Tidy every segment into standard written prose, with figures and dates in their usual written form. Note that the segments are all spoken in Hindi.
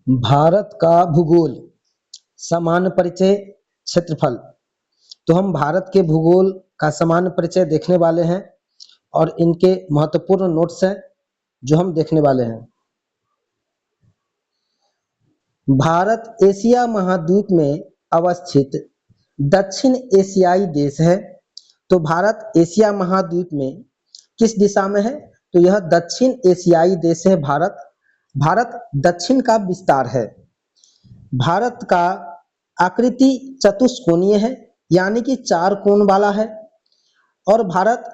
भारत का भूगोल, सामान्य परिचय, क्षेत्रफल। तो हम भारत के भूगोल का सामान्य परिचय देखने वाले हैं और इनके महत्वपूर्ण नोट्स हैं जो हम देखने वाले हैं। भारत एशिया महाद्वीप में अवस्थित दक्षिण एशियाई देश है। तो भारत एशिया महाद्वीप में किस दिशा में है? तो यह दक्षिण एशियाई देश है भारत। भारत दक्षिण का विस्तार है। भारत का आकृति चतुष्कोणीय है, यानी कि चार कोण वाला है, और भारत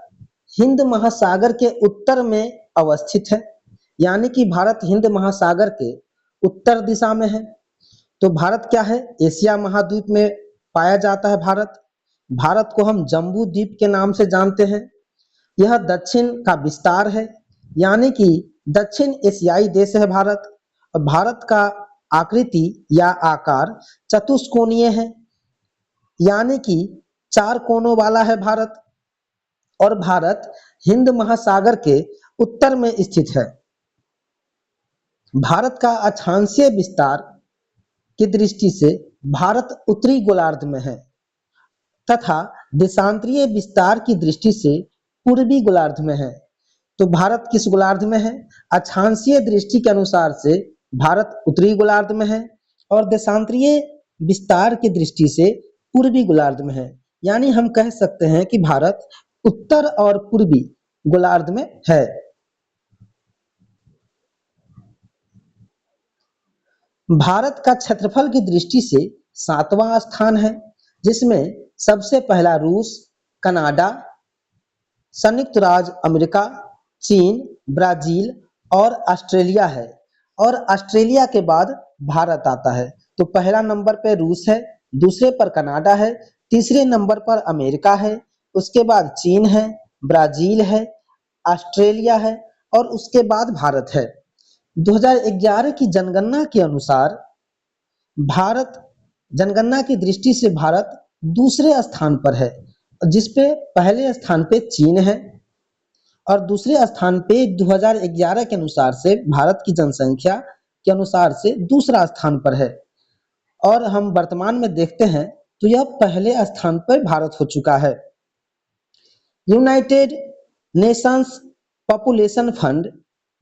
हिंद महासागर के उत्तर में अवस्थित है, यानी कि भारत हिंद महासागर के उत्तर दिशा में है। तो भारत क्या है? एशिया महाद्वीप में पाया जाता है भारत। भारत को हम जम्बू द्वीप के नाम से जानते हैं। यह दक्षिण का विस्तार है, यानी कि दक्षिण एशियाई देश है भारत। और भारत का आकृति या आकार चतुष्कोणीय है, यानी कि चार कोनों वाला है भारत। और भारत हिंद महासागर के उत्तर में स्थित है। भारत का अक्षांशीय विस्तार की दृष्टि से भारत उत्तरी गोलार्ध में है तथा देशांतरीय विस्तार की दृष्टि से पूर्वी गोलार्ध में है। तो भारत किस गोलार्ध में है? अक्षांशीय दृष्टि के अनुसार से भारत उत्तरी गोलार्ध में है और देशांतरीय विस्तार की दृष्टि से पूर्वी गोलार्ध में है। यानी हम कह सकते हैं कि भारत उत्तर और पूर्वी गोलार्ध में है। भारत का क्षेत्रफल की दृष्टि से 7वां स्थान है, जिसमें सबसे पहला रूस, कनाडा, संयुक्त राज्य अमेरिका, चीन, ब्राजील और ऑस्ट्रेलिया है। और ऑस्ट्रेलिया के बाद भारत आता है। तो पहला नंबर पे रूस है, दूसरे पर कनाडा है, तीसरे नंबर पर अमेरिका है, उसके बाद चीन है, ब्राजील है, ऑस्ट्रेलिया है और उसके बाद भारत है। 2011 की जनगणना के अनुसार भारत जनगणना की दृष्टि से भारत दूसरे स्थान पर है, जिसपे पहले स्थान पे चीन है और दूसरे स्थान पे 2011 के अनुसार से भारत की जनसंख्या के अनुसार से दूसरा स्थान पर है। और हम वर्तमान में देखते हैं तो यह पहले स्थान पर भारत हो चुका है। यूनाइटेड नेशंस पॉपुलेशन फंड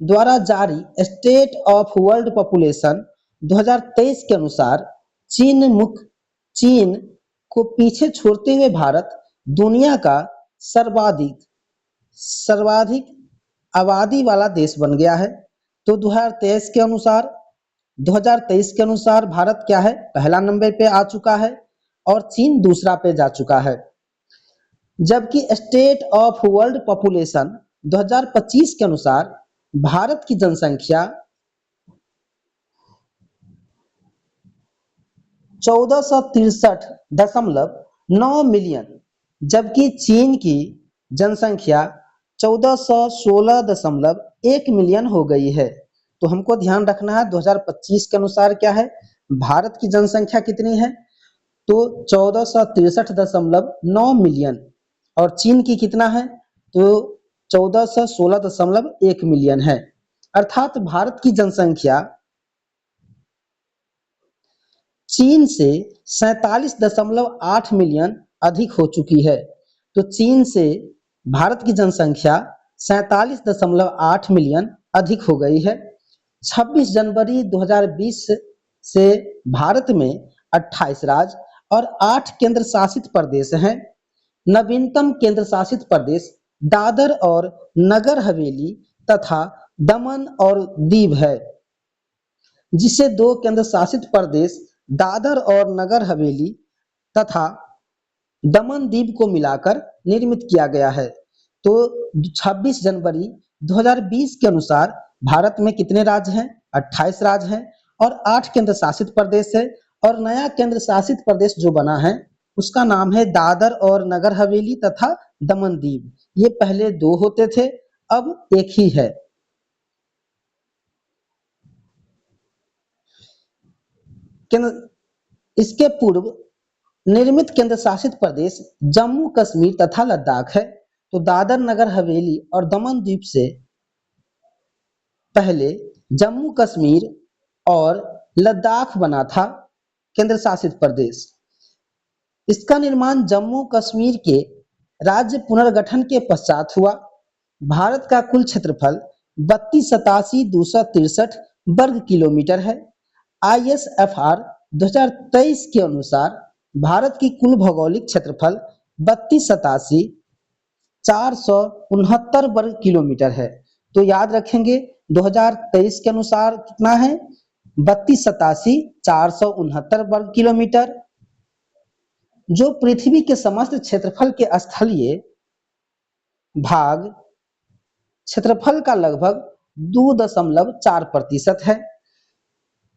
द्वारा जारी स्टेट ऑफ वर्ल्ड पॉपुलेशन 2023 के अनुसार चीन को पीछे छोड़ते हुए भारत दुनिया का सर्वाधिक आबादी वाला देश बन गया है। तो 2023 के अनुसार भारत क्या है? पहला नंबर पे आ चुका है और चीन दूसरा पे जा चुका है। जबकि स्टेट ऑफ वर्ल्ड पॉपुलेशन 2025 के अनुसार भारत की जनसंख्या 1463.9 मिलियन, जबकि चीन की जनसंख्या 1416.1 मिलियन हो गई है। तो हमको ध्यान रखना है 2025 के अनुसार क्या है? भारत की जनसंख्या कितनी है? तो 1463.9 मिलियन और चीन की कितना है? तो 1416.1 मिलियन है। अर्थात भारत की जनसंख्या चीन से 47.8 मिलियन अधिक हो चुकी है। तो चीन से भारत की जनसंख्या 47.8 मिलियन अधिक हो गई है। 26 जनवरी 2020 से भारत में 28 राज्य और 8 केंद्र शासित प्रदेश हैं। नवीनतम केंद्र शासित प्रदेश दादर और नगर हवेली तथा दमन और दीव है, जिसे 2 केंद्र शासित प्रदेश दादर और नगर हवेली तथा दमन दीव को मिलाकर निर्मित किया गया है। तो 26 जनवरी 2020 के अनुसार भारत में कितने राज्य हैं? 28 राज्य हैं और 8 केंद्र शासित प्रदेश है। और नया केंद्र शासित प्रदेश जो बना है उसका नाम है दादर और नगर हवेली तथा दमन दीव। ये पहले 2 होते थे, अब एक ही है। इसके पूर्व निर्मित केंद्र शासित प्रदेश जम्मू कश्मीर तथा लद्दाख है। तो दादर नगर हवेली और दमन द्वीप से पहले जम्मू कश्मीर और लद्दाख बना था केंद्र शासित प्रदेश। इसका निर्माण जम्मू कश्मीर के राज्य पुनर्गठन के पश्चात हुआ। भारत का कुल क्षेत्रफल 32,87,263 वर्ग किलोमीटर है। ISFR 2023 के अनुसार भारत की कुल भौगोलिक क्षेत्रफल 32,87,469 वर्ग किलोमीटर है। तो याद रखेंगे 2023 के अनुसार कितना है, 32,87,469 वर्ग किलोमीटर, जो पृथ्वी के समस्त क्षेत्रफल के स्थलीय भाग क्षेत्रफल का लगभग 2.4% है।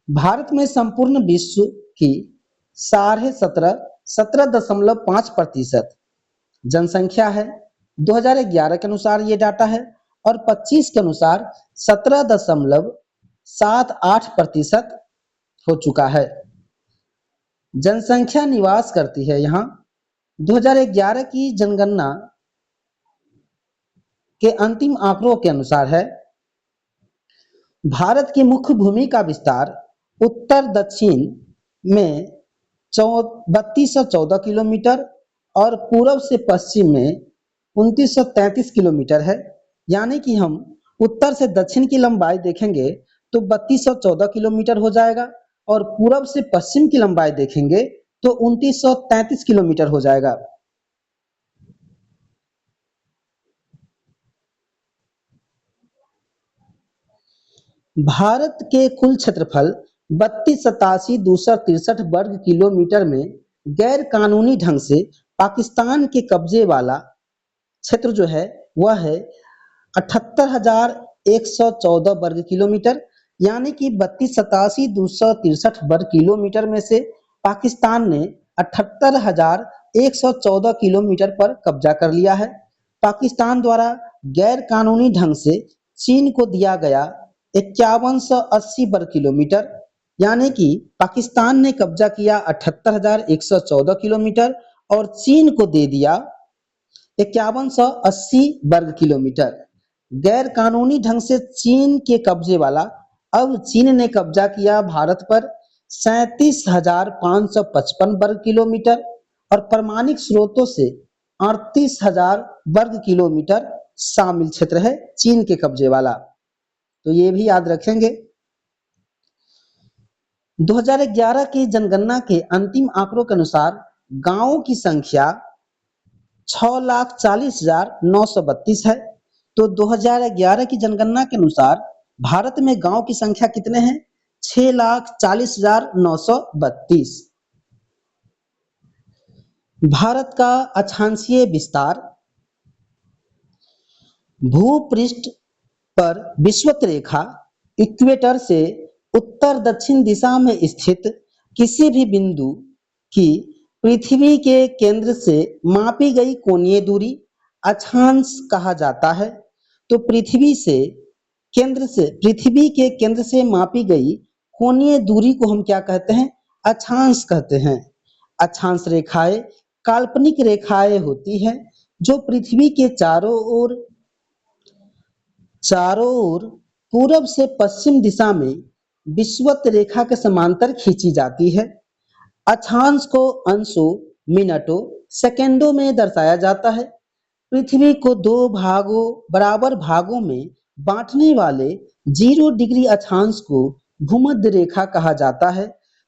भारत में संपूर्ण विश्व की 17.5% जनसंख्या है। 2011 के अनुसार ये डाटा है और 25 के अनुसार 17.78% हो चुका है। जनसंख्या निवास करती है यहाँ। 2011 की जनगणना के अंतिम आंकड़ों के अनुसार है, भारत की मुख्य भूमि का विस्तार उत्तर दक्षिण में 3214 किलोमीटर और पूर्व से पश्चिम में 2933 किलोमीटर है। यानी कि हम उत्तर से दक्षिण की लंबाई देखेंगे तो 3214 किलोमीटर हो जाएगा और पूर्व से पश्चिम की लंबाई देखेंगे तो 2933 किलोमीटर हो जाएगा। भारत के कुल क्षेत्रफल 32,87,263 वर्ग किलोमीटर में गैर कानूनी ढंग से पाकिस्तान के कब्जे वाला क्षेत्र जो है वह है 78,114 वर्ग किलोमीटर। यानी कि 32,87,263 वर्ग किलोमीटर में से पाकिस्तान ने 78,114 किलोमीटर पर कब्जा कर लिया है। पाकिस्तान द्वारा गैर कानूनी ढंग से चीन को दिया गया 5180 वर्ग किलोमीटर, यानी कि पाकिस्तान ने कब्जा किया 78,114 किलोमीटर और चीन को दे दिया 5180 वर्ग किलोमीटर। गैर कानूनी ढंग से चीन के कब्जे वाला अब चीन ने कब्जा किया भारत पर 37,555 वर्ग किलोमीटर और प्रमाणिक स्रोतों से 38,000 वर्ग किलोमीटर शामिल क्षेत्र है चीन के कब्जे वाला। तो ये भी याद रखेंगे। 2011 की जनगणना के अंतिम आंकड़ों के अनुसार गांवों की संख्या 6,40,932 है। तो 2011 की जनगणना के अनुसार भारत में गांव की संख्या कितने हैं? 6,40,932। भारत का अक्षांशीय विस्तार भूपृष्ठ पर विषुवत रेखा इक्वेटर से उत्तर दक्षिण दिशा में स्थित किसी भी बिंदु की पृथ्वी के केंद्र से मापी गई कोणीय दूरी अक्षांश कहा जाता है। तो पृथ्वी के केंद्र से मापी गई कोणीय दूरी को हम क्या कहते हैं? अक्षांश कहते हैं। अक्षांश रेखाएं काल्पनिक रेखाएं होती हैं जो पृथ्वी के चारों ओर पूरब से पश्चिम दिशा में विषुवत रेखा के समांतर खींची जाती है। अक्षांश को अंशों, मिनटों, सेकंडों में दर्शाया जाता है। पृथ्वी को दो बराबर भागों में बांटने वाले 0 डिग्री अक्षांश को भूमध्य रेखा कहा जाता है।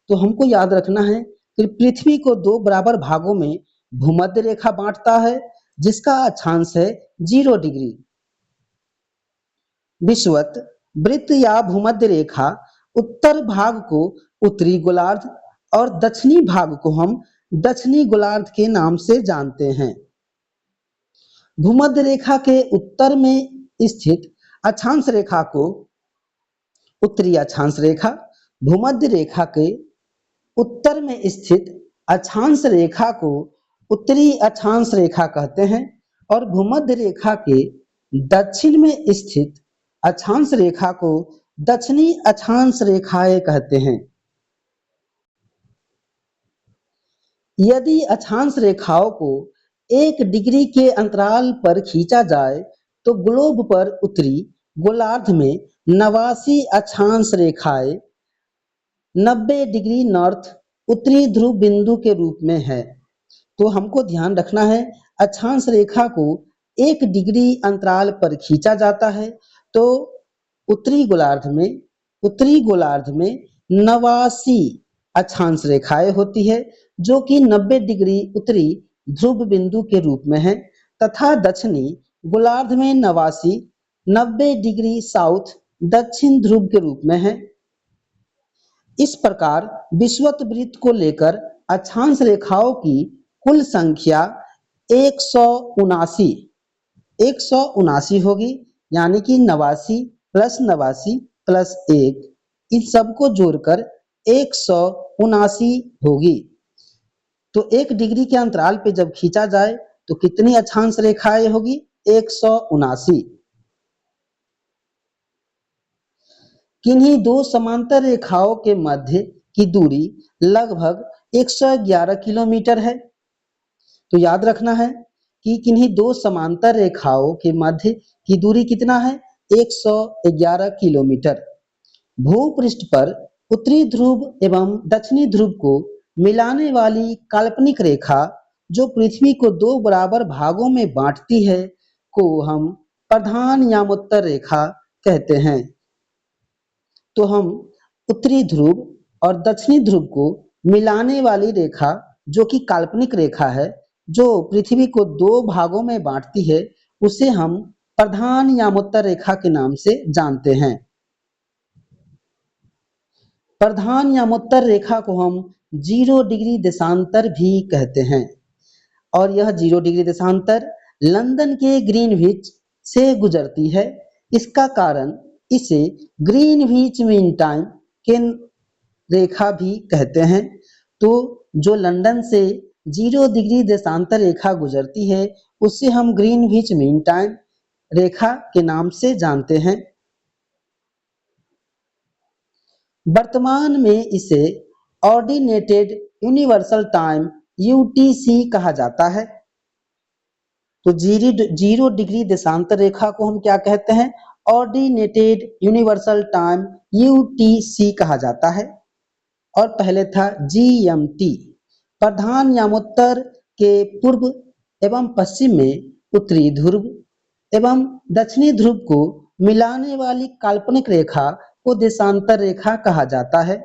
तो हमको याद रखना है कि पृथ्वी को 2 बराबर भागों में भूमध्य रेखा बांटता है जिसका अक्षांश है 0 डिग्री। विषुवत वृत्त या भूमध्य रेखा उत्तर भाग को उत्तरी गोलार्ध और दक्षिणी भाग को हम दक्षिणी गोलार्ध के नाम से जानते हैं। भूमध्य रेखा के उत्तर में स्थित अक्षांश रेखा को उत्तरी अक्षांश रेखा, भूमध्य रेखा के उत्तर में स्थित अक्षांश रेखा को उत्तरी अक्षांश रेखा कहते हैं और भूमध्य रेखा के दक्षिण में स्थित अक्षांश रेखा को दक्षिणी अक्षांश रेखाएं कहते हैं। यदि अक्षांश रेखाओं को 1 डिग्री के अंतराल पर खींचा जाए तो ग्लोब पर उत्तरी गोलार्ध में 89 अक्षांश रेखाएं 90 डिग्री नॉर्थ उत्तरी ध्रुव बिंदु के रूप में है। तो हमको ध्यान रखना है, अक्षांश रेखा को 1 डिग्री अंतराल पर खींचा जाता है। तो उत्तरी गोलार्ध में 89 अक्षांश रेखाएं होती है, जो कि 90 डिग्री उत्तरी ध्रुव बिंदु के रूप में है, तथा दक्षिणी गोलार्ध में 90 डिग्री साउथ दक्षिण ध्रुव के रूप में है। इस प्रकार विषुवत वृत्त को लेकर अक्षांश रेखाओं की कुल संख्या 179 होगी, यानी कि 89 प्लस 1, इन सबको जोड़कर 179 होगी। तो 1 डिग्री के अंतराल पे जब खींचा जाए तो कितनी अक्षांश रेखाएं होगी? 179। किन्हीं दो समांतर रेखाओं के मध्य की दूरी लगभग 111 किलोमीटर है। तो याद रखना है कि किन्हीं दो समांतर रेखाओं के मध्य की दूरी कितना है? 111 किलोमीटर। भूपृष्ठ पर उत्तरी ध्रुव एवं दक्षिणी ध्रुव को मिलाने वाली काल्पनिक रेखा जो पृथ्वी को 2 बराबर भागों में बांटती है को हम प्रधान यामोत्तर रेखा कहते हैं। तो हम उत्तरी ध्रुव और दक्षिणी ध्रुव को मिलाने वाली रेखा जो कि काल्पनिक रेखा है, जो पृथ्वी को 2 भागों में बांटती है, उसे हम प्रधान यामोत्तर रेखा के नाम से जानते हैं। प्रधान यामोत्तर रेखा को हम 0 डिग्री देशांतर भी कहते हैं, और यह 0 डिग्री देशांतर लंदन के ग्रीनविच से गुजरती है। इसका कारण इसे ग्रीनविच मीन टाइम के रेखा भी कहते हैं। तो जो लंदन से 0 डिग्री देशांतर रेखा गुजरती है, उसे हम ग्रीनविच मीन टाइम रेखा के नाम से जानते हैं। वर्तमान में इसे ऑर्डिनेटेड यूनिवर्सल टाइम UTC कहा जाता है। तो 0 डिग्री देशांतर रेखा को हम क्या कहते हैं? ऑर्डिनेटेड यूनिवर्सल टाइम UTC कहा जाता है। और पहले था GMT। प्रधान यामोत्तर के पूर्व एवं पश्चिम में उत्तरी ध्रुव एवं दक्षिणी ध्रुव को मिलाने वाली काल्पनिक रेखा को देशांतर रेखा कहा जाता है।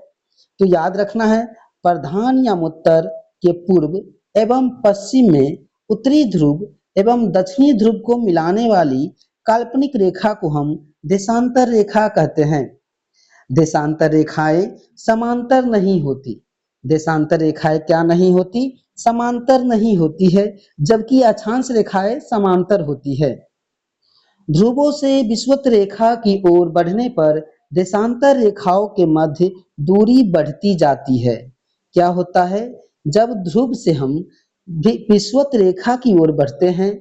तो याद रखना है, प्रधान यामोत्तर के पूर्व एवं पश्चिम में उत्तरी ध्रुव एवं दक्षिणी ध्रुव को मिलाने वाली काल्पनिक रेखा को हम देशांतर रेखा कहते हैं। देशांतर रेखाएं समांतर नहीं होती। देशांतर रेखाएं क्या नहीं होती? समांतर नहीं होती है, जबकि अक्षांश रेखाएं समांतर होती है। ध्रुवों से विषुवत रेखा की ओर बढ़ने पर देशांतर रेखाओं के मध्य दूरी बढ़ती जाती है। क्या होता है? जब ध्रुव से हम विषुवत रेखा की ओर बढ़ते हैं,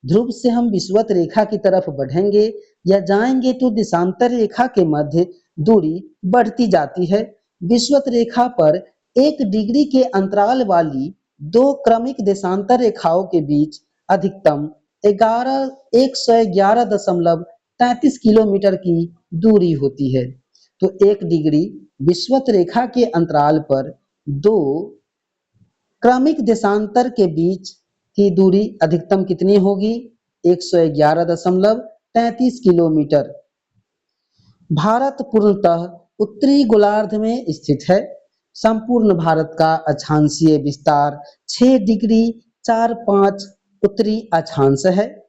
ध्रुव से हम विषुवत रेखा की तरफ बढ़ेंगे या जाएंगे, तो देशांतर रेखा के मध्य दूरी बढ़ती जाती है। विषुवत रेखा पर 1 डिग्री के अंतराल वाली 2 क्रमिक देशांतर रेखाओं के बीच अधिकतम 111.33 किलोमीटर की दूरी होती है। तो 1 डिग्री विषुवत रेखा के अंतराल पर 2 क्रमिक देशांतर के बीच की दूरी अधिकतम कितनी होगी? 111.33 किलोमीटर। भारत पूर्णतः उत्तरी गोलार्ध में स्थित है। संपूर्ण भारत का अक्षांशीय विस्तार 6 डिग्री 4-5 उत्तरी अक्षांश है।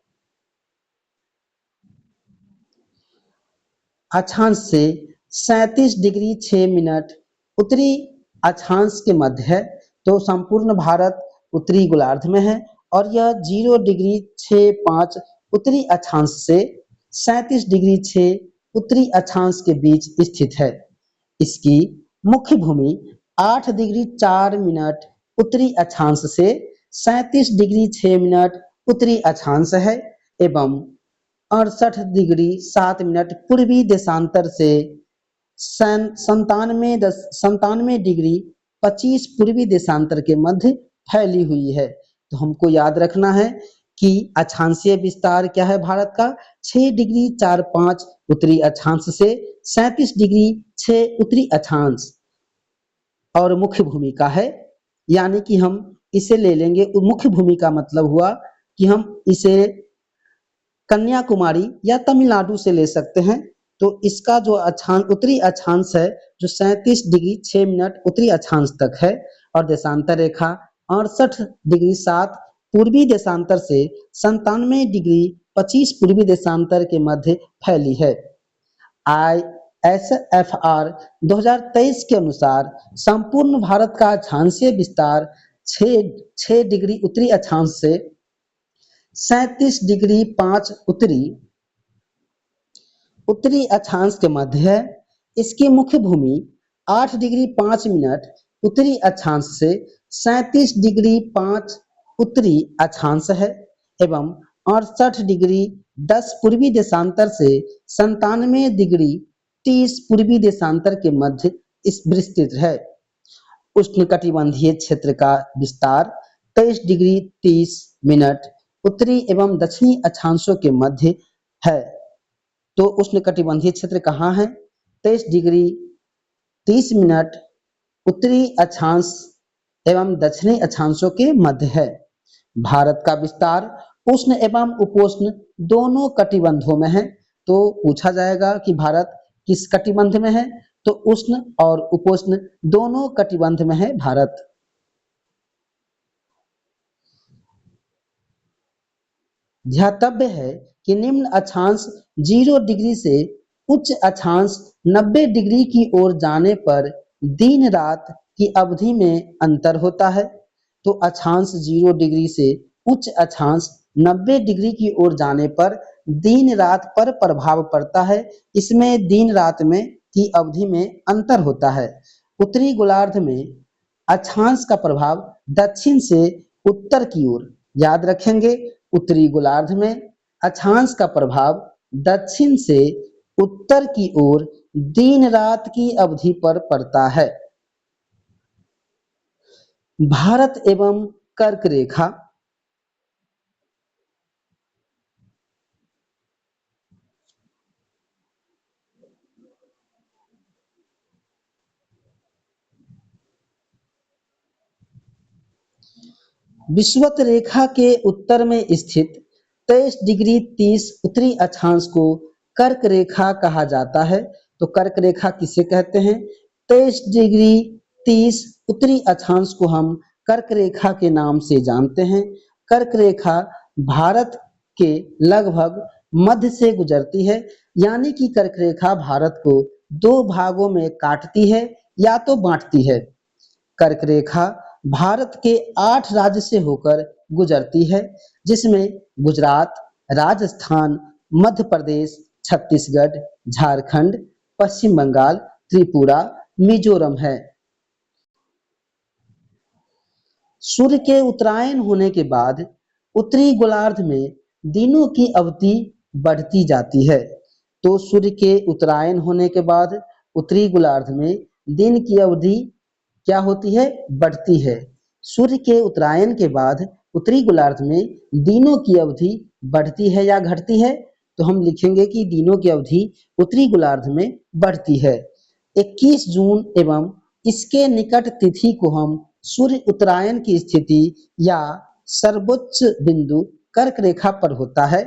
अक्षांश से 37 डिग्री 6 मिनट उत्तरी अक्षांश के मध्य है। तो संपूर्ण भारत उत्तरी गोलार्ध में है, और यह 0 डिग्री 6-5 उत्तरी अक्षांश से 37 डिग्री 6 उत्तरी अक्षांश के बीच स्थित है। इसकी मुख्य भूमि 8 डिग्री 4 मिनट उत्तरी अक्षांश से 37 डिग्री 6 मिनट उत्तरी अक्षांश है, एवं 68 डिग्री 7 मिनट पूर्वी देशांतर से 97 डिग्री 25 पूर्वी देशांतर के मध्य फैली हुई है। तो हमको याद रखना है कि अक्षांशीय विस्तार क्या है भारत का? 6 डिग्री 4-5 उत्तरी अक्षांश से 37 डिग्री 6 उत्तरी अक्षांश। और मुख्य भूमिका है, यानी कि हम इसे ले लेंगे। मुख्य भूमिका मतलब हुआ कि हम इसे कन्याकुमारी या तमिलनाडु से ले सकते हैं। तो इसका जो उत्तरी अक्षांश है जो 37 डिग्री 6 मिनट उत्तरी अक्षांश तक है, और देशांतर रेखा 68 डिग्री 7 पूर्वी देशांतर से 97 डिग्री 25 पूर्वी देशांतर के मध्य फैली है। ISFR 2023 के अनुसार संपूर्ण भारत का अक्षांशीय विस्तार 6 डिग्री उत्तरी अक्षांश से 37 डिग्री 5 उत्तरी अक्षांश के मध्य है। इसकी मुख्य भूमि 8 डिग्री 5 मिनट उत्तरी अक्षांश से 37 डिग्री 5 उत्तरी अक्षांश है एवं 68 डिग्री 10 पूर्वी देशांतर से 97 डिग्री 30 पूर्वी देशांतर के मध्य इस विस्तृत है। उष्णकटिबंधीय क्षेत्र का विस्तार 23 डिग्री 30 मिनट उत्तरी एवं दक्षिणी अक्षांशों के मध्य है। तो उष्णकटिबंधीय क्षेत्र कहाँ है? 23 डिग्री 30 मिनट उत्तरी अक्षांश एवं दक्षिणी अक्षांशों के मध्य है। भारत का विस्तार उष्ण एवं उपोष्ण दोनों कटिबंधों में है। तो पूछा जाएगा कि भारत किस कटिबंध में है, तो उष्ण और उपोष्ण दोनों कटिबंध में है भारत। ध्यातव्य है कि निम्न अक्षांश 0 डिग्री से उच्च अक्षांश 90 डिग्री की ओर जाने पर दिन रात की अवधि में अंतर होता है। तो अक्षांश 0 डिग्री से उच्च अक्षांश 90 डिग्री की ओर जाने पर दिन रात पर प्रभाव पड़ता है। इसमें दिन रात में की अवधि में अंतर होता है। उत्तरी गोलार्ध में अक्षांश का प्रभाव दक्षिण से उत्तर की ओर, याद रखेंगे, उत्तरी गोलार्ध में अक्षांश का प्रभाव दक्षिण से उत्तर की ओर दिन रात की अवधि पर पड़ता है। भारत एवं कर्क रेखा। विषुवत रेखा के उत्तर में स्थित 23 डिग्री 30 उत्तरी अक्षांश को कर्क रेखा कहा जाता है। तो कर्क रेखा किसे कहते हैं? 23 डिग्री 30 उत्तरी अक्षांश को हम कर्क रेखा के नाम से जानते हैं। कर्क रेखा भारत के लगभग मध्य से गुजरती है, यानी कि कर्क रेखा भारत को दो भागों में काटती है या तो बांटती है। कर्क रेखा भारत के 8 राज्य से होकर गुजरती है, जिसमें गुजरात, राजस्थान, मध्य प्रदेश, छत्तीसगढ़, झारखंड, पश्चिम बंगाल, त्रिपुरा, मिजोरम है। सूर्य के उत्तरायण होने के बाद उत्तरी गोलार्ध में दिनों की अवधि बढ़ती जाती है। तो सूर्य के उत्तरायण होने के बाद उत्तरी गोलार्ध में दिन की अवधि क्या होती है? बढ़ती है। सूर्य के उत्तरायण के बाद उत्तरी गोलार्ध में दिनों की अवधि बढ़ती है या घटती है? तो हम लिखेंगे कि दिनों की अवधि उत्तरी गोलार्ध में बढ़ती है। 21 जून एवं इसके निकट तिथि को हम सूर्य उत्तरायण की स्थिति या सर्वोच्च बिंदु कर्क रेखा पर होता है।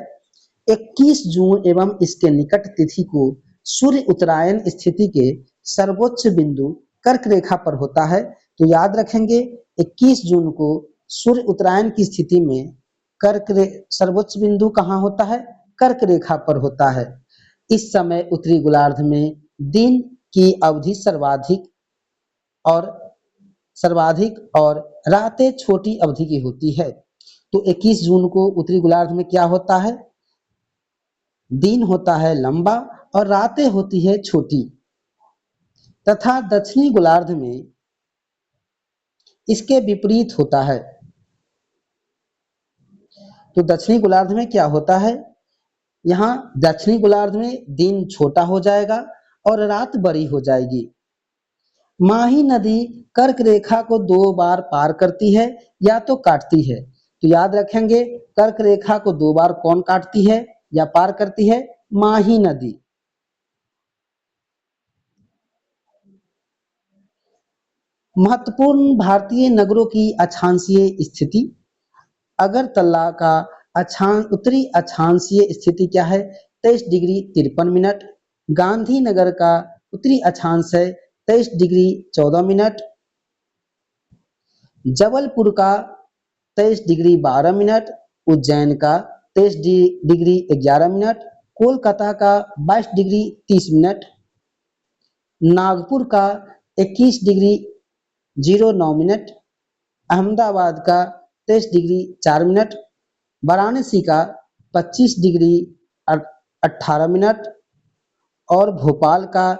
21 जून एवं इसके निकट तिथि को सूर्य उत्तरायण स्थिति के सर्वोच्च बिंदु कर्क रेखा पर होता है। तो याद रखेंगे 21 जून को सूर्य उत्तरायण की स्थिति में सर्वोच्च बिंदु कहाँ होता है? कर्क रेखा पर होता है। इस समय उत्तरी गोलार्ध में दिन की अवधि सर्वाधिक और रातें छोटी अवधि की होती है। तो 21 जून को उत्तरी गोलार्ध में क्या होता है? दिन होता है लंबा और रातें होती है छोटी। तथा दक्षिणी गोलार्ध में इसके विपरीत होता है। तो दक्षिणी गोलार्ध में क्या होता है? यहाँ दक्षिणी गोलार्ध में दिन छोटा हो जाएगा और रात बड़ी हो जाएगी। माही नदी कर्क रेखा को 2 बार पार करती है या तो काटती है। तो याद रखेंगे कर्क रेखा को 2 बार कौन काटती है या पार करती है? माही नदी। महत्वपूर्ण भारतीय नगरों की अक्षांशीय स्थिति। अगरतला का उत्तरी अक्षांशीय स्थिति क्या है? 23 डिग्री 53 मिनट। गांधीनगर का उत्तरी अक्षांश है 23 डिग्री 14 मिनट। जबलपुर का 23 डिग्री 12 मिनट। उज्जैन का 23 डिग्री 11 मिनट। कोलकाता का 22 डिग्री 30 मिनट। नागपुर का 21 डिग्री 09 मिनट। अहमदाबाद का 23 डिग्री 4 मिनट। वाराणसी का 25 डिग्री 18 मिनट और भोपाल का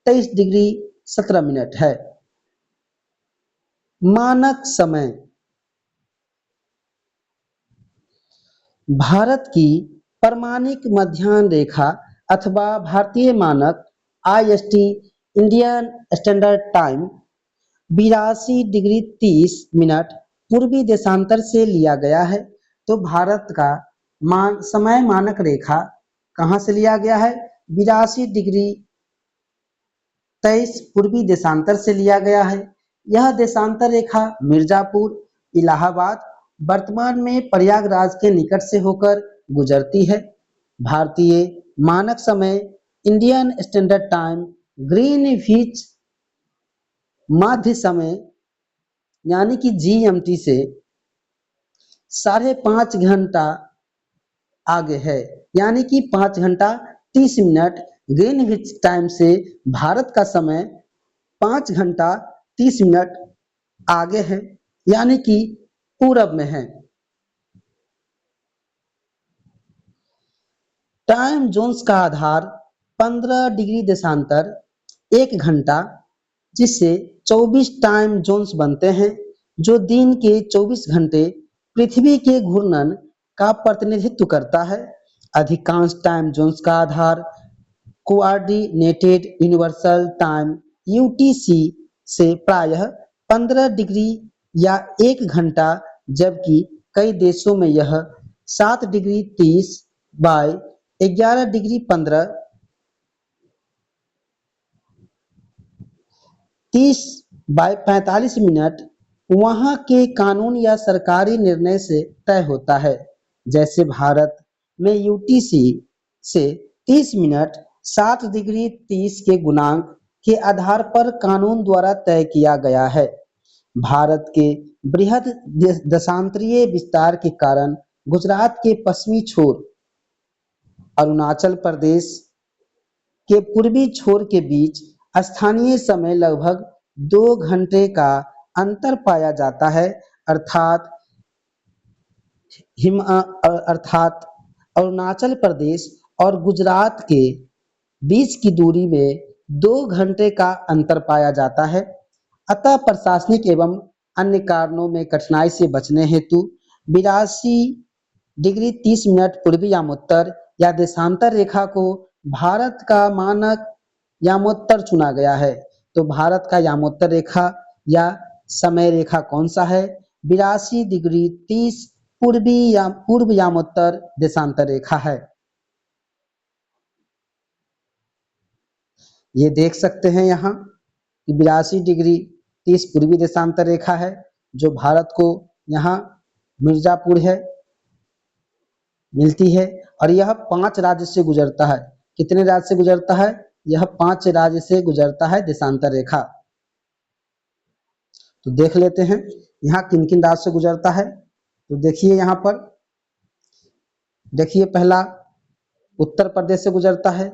23 डिग्री 17 मिनट है। मानक समय। भारत की प्रमाणिक मध्याह्न रेखा अथवा भारतीय मानक IST Indian standard time 82 degree 30 minute पूर्वी देशांतर से लिया गया है। तो भारत का समय मानक रेखा कहाँ से लिया गया है? 82 डिग्री 23 पूर्वी देशांतर से लिया गया है। यह देशांतर रेखा मिर्जापुर, इलाहाबाद, वर्तमान में प्रयागराज के निकट से होकर गुजरती है। भारतीय मानक समय इंडियन स्टैंडर्ड टाइम ग्रीनविच मध्य समय यानी कि GMT से 5.5 घंटा आगे है, यानी कि 5 घंटा 30 मिनट। ग्रीनविच टाइम से भारत का समय 5 घंटा 30 मिनट आगे है, यानी कि पूरब में है। टाइम जोन्स का आधार 15 डिग्री देशांतर 1 घंटा, जिससे 24 टाइम जोन्स बनते हैं, जो दिन के 24 घंटे पृथ्वी के घूर्णन का प्रतिनिधित्व करता है। अधिकांश टाइम जोन्स का आधार कोऑर्डिनेटेड यूनिवर्सल टाइम UTC से प्रायः 15 डिग्री या 1 घंटा, जबकि कई देशों में यह 7 degree 30 by 11 degree 15 30 by 45 minute वहां के कानून या सरकारी निर्णय से तय होता है। जैसे भारत में UTC से 30 मिनट 7 डिग्री 30 के गुणांक के आधार पर कानून द्वारा तय किया गया है। भारत के बृहद देशांतरीय विस्तार के कारण गुजरात के पश्चिमी छोर, अरुणाचल प्रदेश के पूर्वी छोर के बीच स्थानीय समय लगभग 2 घंटे का अंतर पाया जाता है, अर्थात अरुणाचल प्रदेश और गुजरात के बीच की दूरी में 2 घंटे का अंतर पाया जाता है। अतः प्रशासनिक एवं अन्य कारणों में कठिनाई से बचने हेतु 82 डिग्री 30 मिनट पूर्वी यामोत्तर या देशांतर रेखा को भारत का मानक यामोत्तर चुना गया है। तो भारत का यामोत्तर रेखा या समय रेखा कौन सा है? 82 डिग्री 30 पूर्व यामोत्तर देशांतर रेखा है। ये देख सकते हैं यहाँ कि 82 डिग्री 30 पूर्वी देशांतर रेखा है, जो भारत को यहाँ मिर्जापुर है मिलती है, और यह 5 राज्य से गुजरता है। कितने राज्य से गुजरता है? यह 5 राज्य से गुजरता है देशांतर रेखा। तो देख लेते हैं यहाँ किन किन राज्य से गुजरता है। तो देखिए यहाँ पर, देखिए पहला उत्तर प्रदेश से गुजरता है,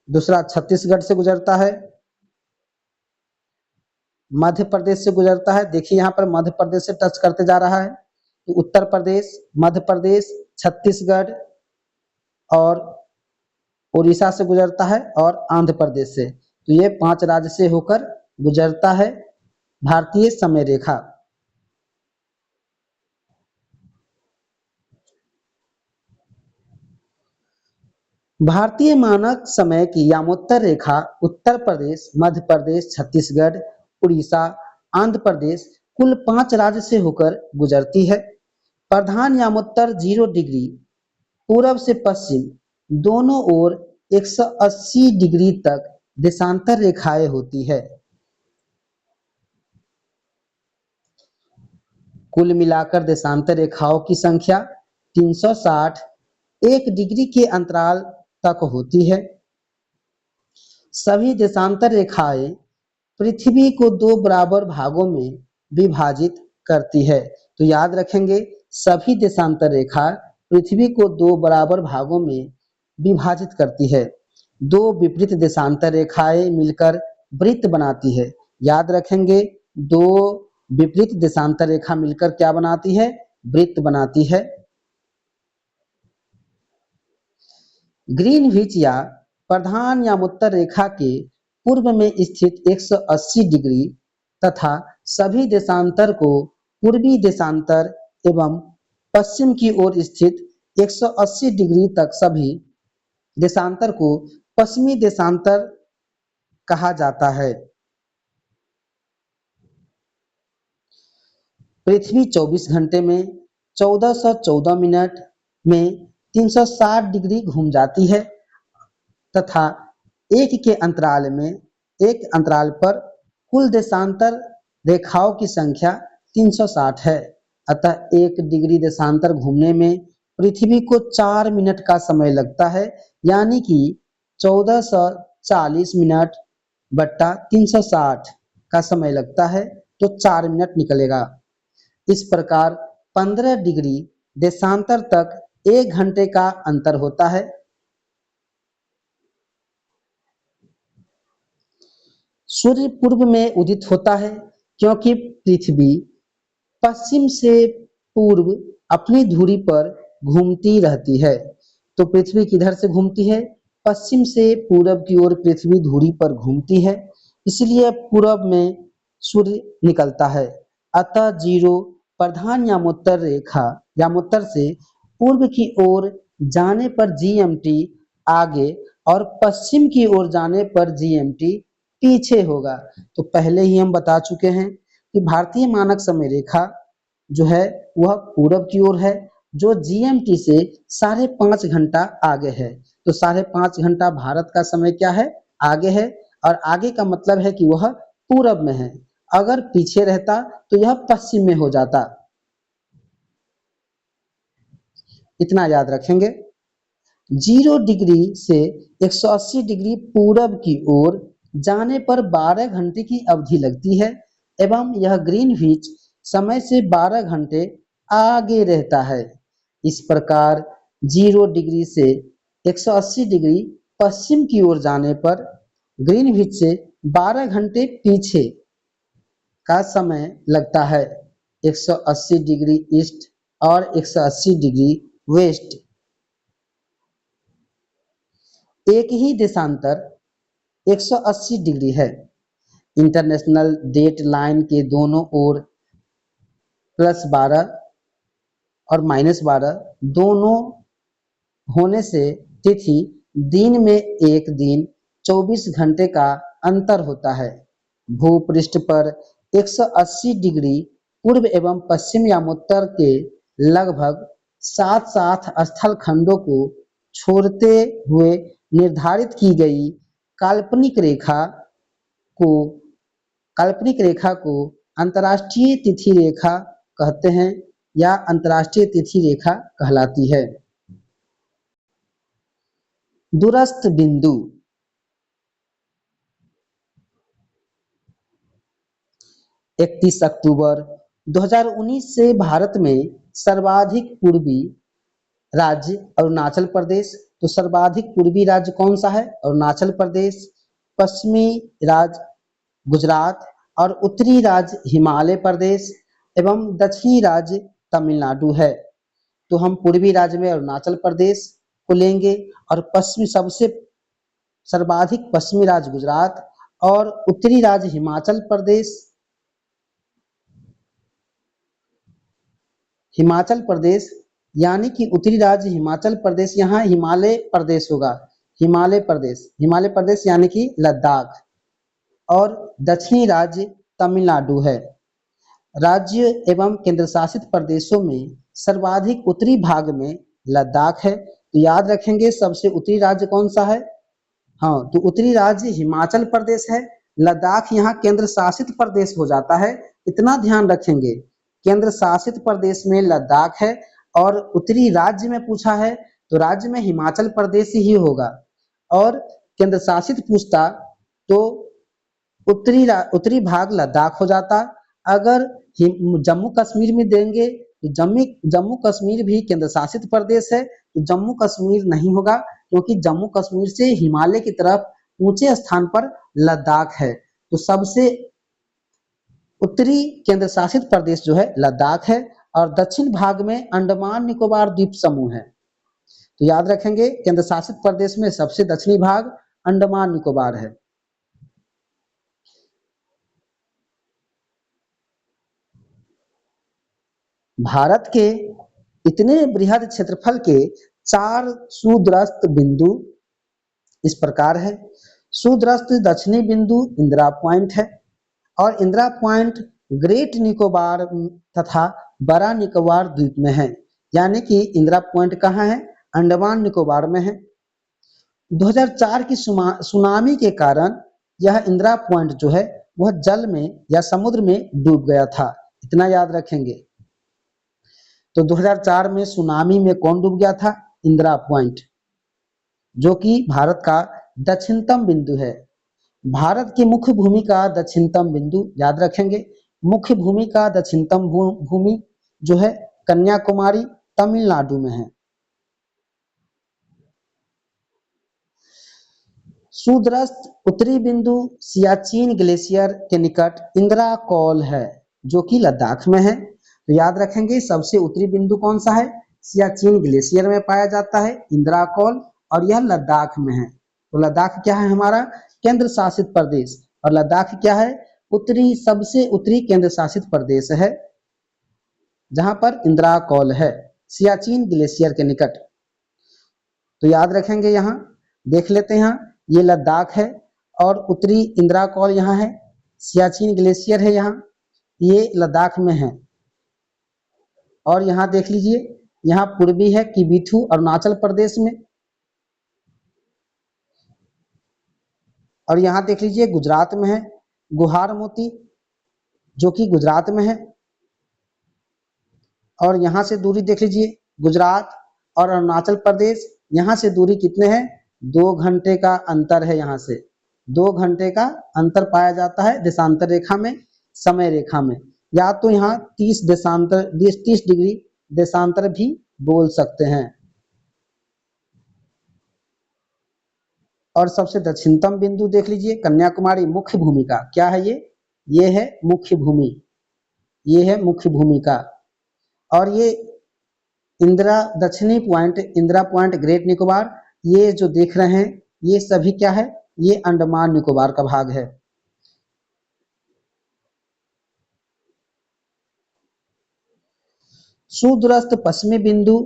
दूसरा छत्तीसगढ़ से गुजरता है, मध्य प्रदेश से गुजरता है। देखिए यहाँ पर मध्य प्रदेश से टच करते जा रहा है। तो उत्तर प्रदेश, मध्य प्रदेश, छत्तीसगढ़ और उड़ीसा से गुजरता है, और आंध्र प्रदेश से। तो ये 5 राज्य से होकर गुजरता है भारतीय समय रेखा। भारतीय मानक समय की यामोत्तर रेखा उत्तर प्रदेश, मध्य प्रदेश, छत्तीसगढ़, उड़ीसा, आंध्र प्रदेश कुल 5 राज्य से होकर गुजरती है। प्रधान यामोत्तर 0 डिग्री पूरब से पश्चिम दोनों ओर 180 डिग्री तक देशांतर रेखाएं होती है। कुल मिलाकर देशांतर रेखाओं की संख्या 360 1 डिग्री के अंतराल तक होती है। सभी देशांतर रेखाएं पृथ्वी को दो बराबर भागों में विभाजित करती है। तो याद रखेंगे, सभी देशांतर रेखा पृथ्वी को दो बराबर भागों में विभाजित करती है। दो विपरीत देशांतर रेखाएं मिलकर वृत्त बनाती है। याद रखेंगे, दो विपरीत देशांतर रेखा मिलकर क्या बनाती है? वृत्त बनाती है। ग्रीनविच या प्रधान यामोत्तर रेखा के पूर्व में स्थित 180 डिग्री तथा सभी देशांतर को पूर्वी देशांतर एवं पश्चिम की ओर स्थित 180 डिग्री तक सभी देशांतर को पश्चिमी देशांतर कहा जाता है। पृथ्वी 24 घंटे में 1414 मिनट में 360 डिग्री घूम जाती है तथा एक अंतराल पर कुल देशांतर रेखाओं की संख्या 360 है। अतः 1 डिग्री देशांतर घूमने में पृथ्वी को 4 मिनट का समय लगता है, यानी कि 1440 मिनट बट्टा 360 का समय लगता है, तो 4 मिनट निकलेगा। इस प्रकार 15 डिग्री देशांतर तक 1 घंटे का अंतर होता है। सूर्य पूर्व में उदित होता है क्योंकि पृथ्वी पश्चिम से पूर्व अपनी धुरी पर घूमती रहती है। तो पृथ्वी किधर से घूमती है? पश्चिम से पूरब की ओर पृथ्वी धुरी पर घूमती है, इसलिए पूरब में सूर्य निकलता है। अतः जीरो प्रधान यामोत्तर से पूर्व की ओर जाने पर जीएमटी आगे और पश्चिम की ओर जाने पर जीएमटी पीछे होगा। तो पहले ही हम बता चुके हैं कि भारतीय मानक समय रेखा जो है वह पूरब की ओर है, जो जीएमटी से 5.5 घंटा आगे है। तो 5.5 घंटा भारत का समय क्या है? आगे है, और आगे का मतलब है कि वह पूरब में है। अगर पीछे रहता तो यह पश्चिम में हो जाता। इतना याद रखेंगे। 0 डिग्री से 180 डिग्री पूरब की ओर जाने पर 12 घंटे की अवधि लगती है एवं यह ग्रीनविच समय से 12 घंटे आगे रहता है। इस प्रकार 0 डिग्री से 180 डिग्री पश्चिम की ओर जाने पर ग्रीनविच से 12 घंटे पीछे का समय लगता है। 180 डिग्री ईस्ट और 180 डिग्री वेस्ट। एक ही देशांतर 180 डिग्री है। इंटरनेशनल डेट लाइन के दोनों ओर +12 और -12 दोनों होने से तिथि दिन में एक दिन 24 घंटे का अंतर होता है। भूपृष्ठ पर 180 डिग्री पूर्व एवं पश्चिम यामोत्तर के लगभग 7 स्थल खंडों को छोड़ते हुए निर्धारित की गई काल्पनिक रेखा को अंतर्राष्ट्रीय तिथि रेखा कहते हैं या अंतर्राष्ट्रीय तिथि रेखा कहलाती है। दूरस्थ बिंदु। इकतीस अक्टूबर 2019 से भारत में सर्वाधिक पूर्वी राज्य अरुणाचल प्रदेश। तो सर्वाधिक पूर्वी राज्य कौन सा है? अरुणाचल प्रदेश। पश्चिमी राज्य गुजरात और उत्तरी राज्य हिमाचल प्रदेश एवं दक्षिणी राज्य तमिलनाडु है। तो हम पूर्वी राज्य में अरुणाचल प्रदेश को लेंगे और पश्चिमी सबसे सर्वाधिक पश्चिमी राज्य गुजरात और उत्तरी राज्य हिमाचल प्रदेश यानी कि उत्तरी राज्य हिमाचल प्रदेश, यहाँ हिमालय प्रदेश होगा। हिमालय प्रदेश यानी कि लद्दाख। और दक्षिणी राज्य तमिलनाडु है। राज्य एवं केंद्र शासित प्रदेशों में सर्वाधिक उत्तरी भाग में लद्दाख है। तो याद रखेंगे सबसे उत्तरी राज्य कौन सा है? हाँ, तो उत्तरी राज्य हिमाचल प्रदेश है। लद्दाख यहाँ केंद्र शासित प्रदेश हो जाता है, इतना ध्यान रखेंगे। केंद्र शासित प्रदेश में लद्दाख है, और उत्तरी राज्य में पूछा है तो राज्य में हिमाचल प्रदेश ही होगा। और केंद्र शासित पूछता तो उत्तरी भाग लद्दाख हो जाता। अगर जम्मू कश्मीर में देंगे तो जम्मू कश्मीर भी केंद्र शासित प्रदेश है, तो जम्मू कश्मीर नहीं होगा, क्योंकि जम्मू कश्मीर से हिमालय की तरफ ऊंचे स्थान पर लद्दाख है। तो सबसे उत्तरी केंद्र शासित प्रदेश जो है लद्दाख है, और दक्षिण भाग में अंडमान निकोबार द्वीप समूह है। तो याद रखेंगे, केंद्र शासित प्रदेश में सबसे दक्षिणी भाग अंडमान निकोबार है। भारत के इतने बृहद क्षेत्रफल के 4 सुदूरस्थ बिंदु इस प्रकार है। सुदूरस्थ दक्षिणी बिंदु इंदिरा पॉइंट है, और इंदिरा पॉइंट ग्रेट निकोबार तथा बड़ा निकोबार द्वीप में है। यानी कि इंदिरा पॉइंट कहाँ है? अंडमान निकोबार में है। 2004 की सुनामी के कारण यह इंदिरा पॉइंट जो है वह जल में या समुद्र में डूब गया था, इतना याद रखेंगे। तो 2004 में सुनामी में कौन डूब गया था? इंदिरा पॉइंट, जो कि भारत का दक्षिणतम बिंदु है। भारत की मुख्य भूमि का दक्षिणतम बिंदु याद रखेंगे। मुख्य भूमि का दक्षिणतम भूमि जो है कन्याकुमारी तमिलनाडु में है। सुदूरस्थ उत्तरी बिंदु सियाचिन ग्लेशियर के निकट इंदिरा कौल है, जो कि लद्दाख में है। तो याद रखेंगे, सबसे उत्तरी बिंदु कौन सा है? सियाचिन ग्लेशियर में पाया जाता है इंदिरा कौल, और यह लद्दाख में है। तो लद्दाख क्या है? हमारा केंद्र शासित प्रदेश। और लद्दाख क्या है? सबसे उत्तरी केंद्र शासित प्रदेश है, जहां पर इंदिरा कौल है सियाचिन ग्लेशियर के निकट। तो याद रखेंगे, यहाँ देख लेते हैं। यहाँ ये लद्दाख है, और उत्तरी इंदिरा कौल यहाँ है, सियाचिन ग्लेशियर है यहाँ, ये लद्दाख में है। और यहाँ देख लीजिए, यहाँ पूर्वी है किबिथु अरुणाचल प्रदेश में, और यहाँ देख लीजिए गुजरात में है गुहार मोती, जो कि गुजरात में है। और यहाँ से दूरी देख लीजिए, गुजरात और अरुणाचल प्रदेश, यहाँ से दूरी कितने हैं? 2 घंटे का अंतर है। यहाँ से 2 घंटे का अंतर पाया जाता है देशांतर रेखा में, समय रेखा में। या तो यहाँ 30 डिग्री देशांतर भी बोल सकते हैं। और सबसे दक्षिणतम बिंदु देख लीजिए कन्याकुमारी, मुख्य भूमिका क्या है? ये है मुख्य भूमि, ये है मुख्य भूमिका। और ये दक्षिणी point Indira point great Nicobar, ये जो देख रहे हैं ये सभी क्या है? ये अंडमान निकोबार का भाग है। सुदूरस्थ पश्चिमी बिंदु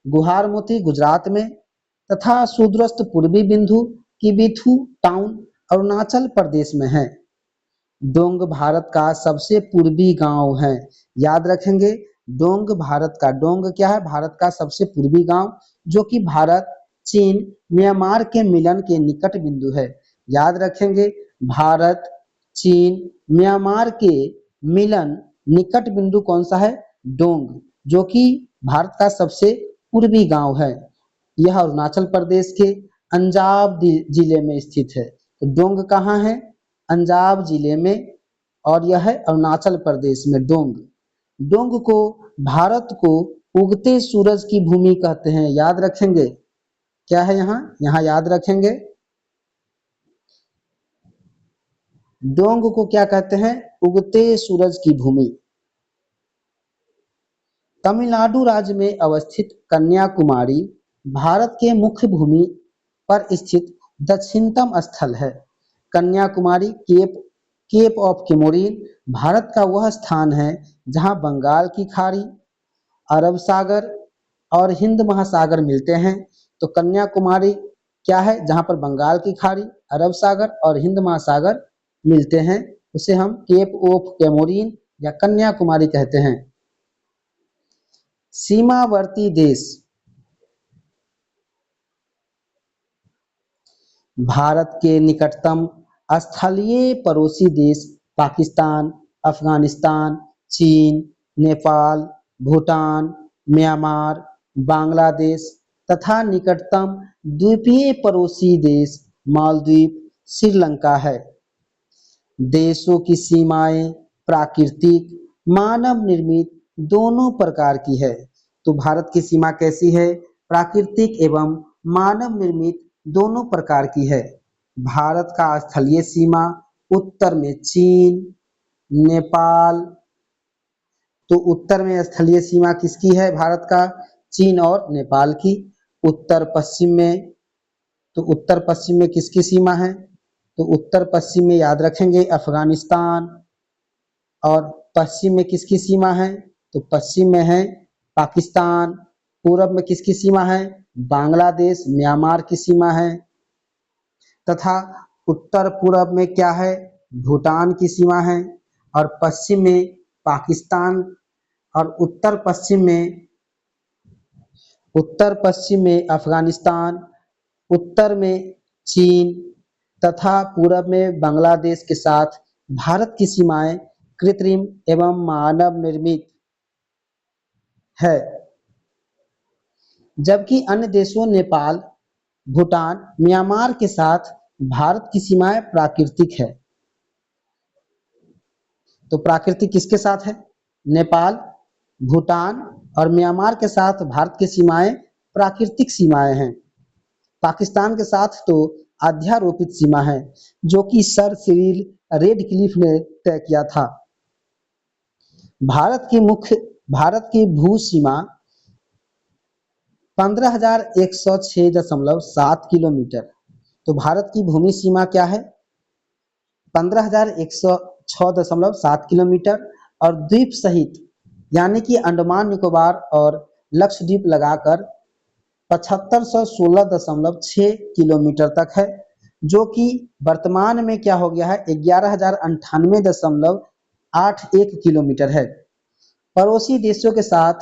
गुहार मोती गुजरात में, तथा सुदूरस्थ पूर्वी बिंदु किबिथु टाउन अरुणाचल प्रदेश में है। डोंग भारत का सबसे पूर्वी गांव है। याद रखेंगे, डोंग भारत का, डोंग क्या है? भारत का सबसे पूर्वी गांव, जो कि भारत चीन म्यांमार के मिलन के निकट बिंदु है। याद रखेंगे, भारत चीन म्यांमार के मिलन निकट बिंदु कौन सा है? डोंग, जो कि भारत का सबसे पूर्वी गांव है। यह अरुणाचल प्रदेश के अंजाव जिले में स्थित है। तो डोंग कहाँ है? अंजाव जिले में, और यह है अरुणाचल प्रदेश में डोंग। डोंग को भारत को उगते सूरज की भूमि कहते हैं। याद रखेंगे, क्या है यहाँ याद रखेंगे, डोंग को क्या कहते हैं? उगते सूरज की भूमि। तमिलनाडु राज्य में अवस्थित कन्याकुमारी भारत के मुख्य भूमि पर स्थित दक्षिणतम स्थल है। Kanyakumari cap of Comorin Bharat का वह स्थान है जहां बंगाल की खाड़ी, अरब सागर और हिंद महासागर मिलते हैं। तो कन्याकुमारी क्या है? जहां पर बंगाल की खाड़ी, अरब सागर और हिंद महासागर मिलते हैं, उसे हम केप ऑफ केमोरिन या कन्याकुमारी कहते हैं। सीमावर्ती देश भारत के निकटतम स्थलीय पड़ोसी देश पाकिस्तान, अफगानिस्तान, चीन, नेपाल, भूटान, म्यांमार, बांग्लादेश तथा निकटतम द्वीपीय पड़ोसी देश मालदीव, श्रीलंका है। देशों की सीमाएं प्राकृतिक, मानव निर्मित दोनों प्रकार की है। तो भारत की सीमा कैसी है? प्राकृतिक एवं मानव निर्मित दोनों प्रकार की है। भारत का स्थलीय सीमा उत्तर में चीन, नेपाल, तो उत्तर में स्थलीय सीमा किसकी है भारत का? चीन और नेपाल की। उत्तर पश्चिम में, तो उत्तर पश्चिम में किसकी सीमा है? तो उत्तर पश्चिम में याद रखेंगे अफगानिस्तान। और पश्चिम में किसकी सीमा है? तो पश्चिम में है पाकिस्तान। पूरब में किसकी सीमा है? बांग्लादेश, म्यांमार की सीमा है। तथा उत्तर पूरब में क्या है? भूटान की सीमा है। और पश्चिम में पाकिस्तान, और उत्तर पश्चिम में अफगानिस्तान, उत्तर में चीन तथा पूरब में बांग्लादेश के साथ भारत की सीमाएं कृत्रिम एवं मानव निर्मित है। जबकि अन्य देशों नेपाल, भूटान, म्यांमार के साथ भारत की सीमाएं प्राकृतिक है। तो प्राकृतिक किसके साथ है? नेपाल, भूटान और म्यांमार के साथ भारत की सीमाएं प्राकृतिक सीमाएं हैं। पाकिस्तान के साथ तो अध्यारोपित सीमा है, जो कि सर सिरिल रेडक्लिफ ने तय किया था। भारत की भू सीमा 15,106.7 किलोमीटर। तो भारत की भूमि सीमा क्या है? 15,106.7 किलोमीटर। और द्वीप सहित यानी कि अंडमान निकोबार और लक्षद्वीप लगाकर 7516.6 किलोमीटर तक है, जो कि वर्तमान में क्या हो गया है? 11,098.81 किलोमीटर है। पड़ोसी देशों के साथ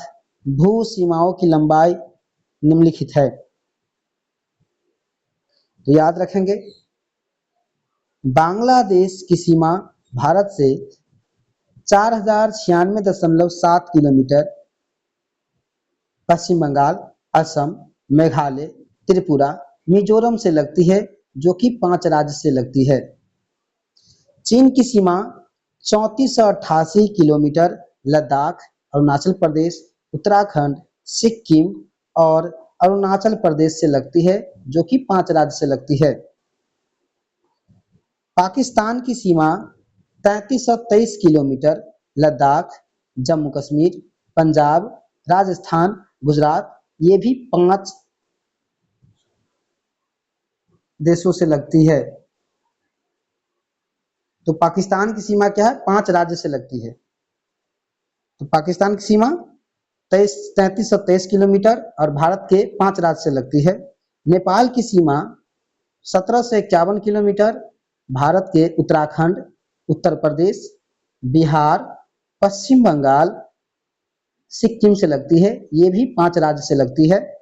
भू सीमाओं की लंबाई निम्नलिखित है। तो याद रखेंगे, बांग्लादेश की सीमा भारत से 4096.7 किलोमीटर, पश्चिम बंगाल, असम, मेघालय, त्रिपुरा, मिजोरम से लगती है, जो कि 5 राज्य से लगती है। चीन की सीमा 3488 किलोमीटर लद्दाख, अरुणाचल प्रदेश, उत्तराखंड, सिक्किम और अरुणाचल प्रदेश से लगती है, जो कि 5 राज्य से लगती है। पाकिस्तान की सीमा 3323 किलोमीटर लद्दाख, जम्मू कश्मीर, पंजाब, राजस्थान, गुजरात, ये भी 5 देशों से लगती है। तो पाकिस्तान की सीमा क्या है? 5 राज्य से लगती है। तो पाकिस्तान की सीमा 3323 किलोमीटर और भारत के 5 राज्य से लगती है। नेपाल की सीमा 1751 किलोमीटर, भारत के उत्तराखंड, उत्तर प्रदेश, बिहार, पश्चिम बंगाल, सिक्किम से लगती है, ये भी 5 राज्य से लगती है।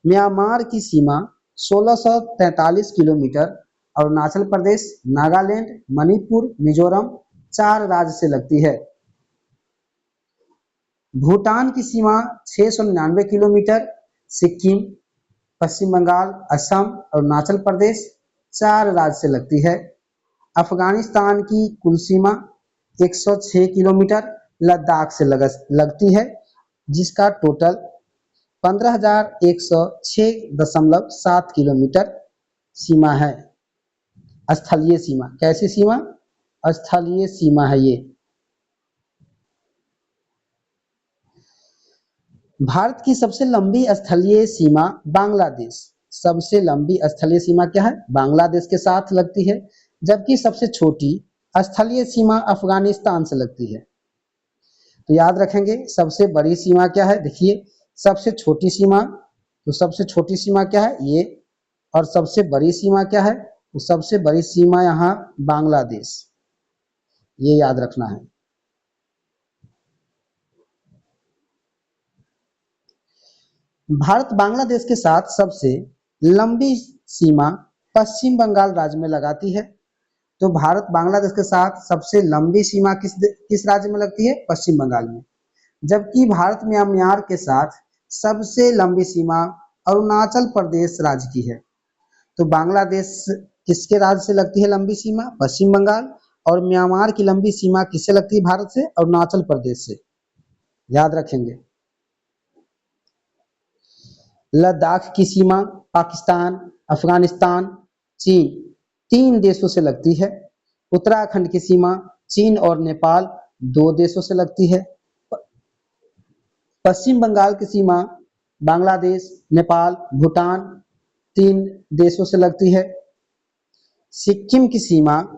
म्यांमार की सीमा 1643 किलोमीटर, अरुणाचल प्रदेश, नागालैंड, मणिपुर, मिजोरम 4 राज्य से लगती है। भूटान की सीमा 699 किलोमीटर, सिक्किम, पश्चिम बंगाल, असम, अरुणाचल प्रदेश 4 राज्य से लगती है। अफगानिस्तान की कुल सीमा 106 किलोमीटर लद्दाख से लगती है, जिसका टोटल 15,106.7 किलोमीटर सीमा है। स्थलीय सीमा, कैसी सीमा? स्थलीय सीमा है ये। भारत की सबसे लंबी स्थलीय सीमा बांग्लादेश, सबसे लंबी स्थलीय सीमा क्या है? बांग्लादेश के साथ लगती है। जबकि सबसे छोटी स्थलीय सीमा अफगानिस्तान से लगती है। तो याद रखेंगे, सबसे बड़ी सीमा क्या है? देखिए, सबसे छोटी सीमा, तो सबसे छोटी सीमा क्या है? ये। और सबसे बड़ी सीमा क्या है? तो सबसे बड़ी सीमा यहाँ बांग्लादेश, ये याद रखना है। भारत बांग्लादेश के साथ सबसे लंबी सीमा पश्चिम बंगाल राज्य में लगाती है। तो भारत बांग्लादेश के साथ सबसे लंबी सीमा किस राज्य में लगती है? पश्चिम बंगाल में। जबकि भारत म्यांमार के साथ सबसे लंबी सीमा अरुणाचल प्रदेश राज्य की है। तो बांग्लादेश किसके राज्य से लगती है लंबी सीमा? पश्चिम बंगाल। और म्यांमार की लंबी सीमा किससे लगती है भारत से? अरुणाचल प्रदेश से। याद रखेंगे। लद्दाख की सीमा पाकिस्तान, अफगानिस्तान, चीन तीन देशों से लगती है। उत्तराखंड की सीमा चीन और नेपाल दो देशों से लगती है। पश्चिम बंगाल की सीमा बांग्लादेश, नेपाल, भूटान तीन देशों से लगती है। सिक्किम की सीमा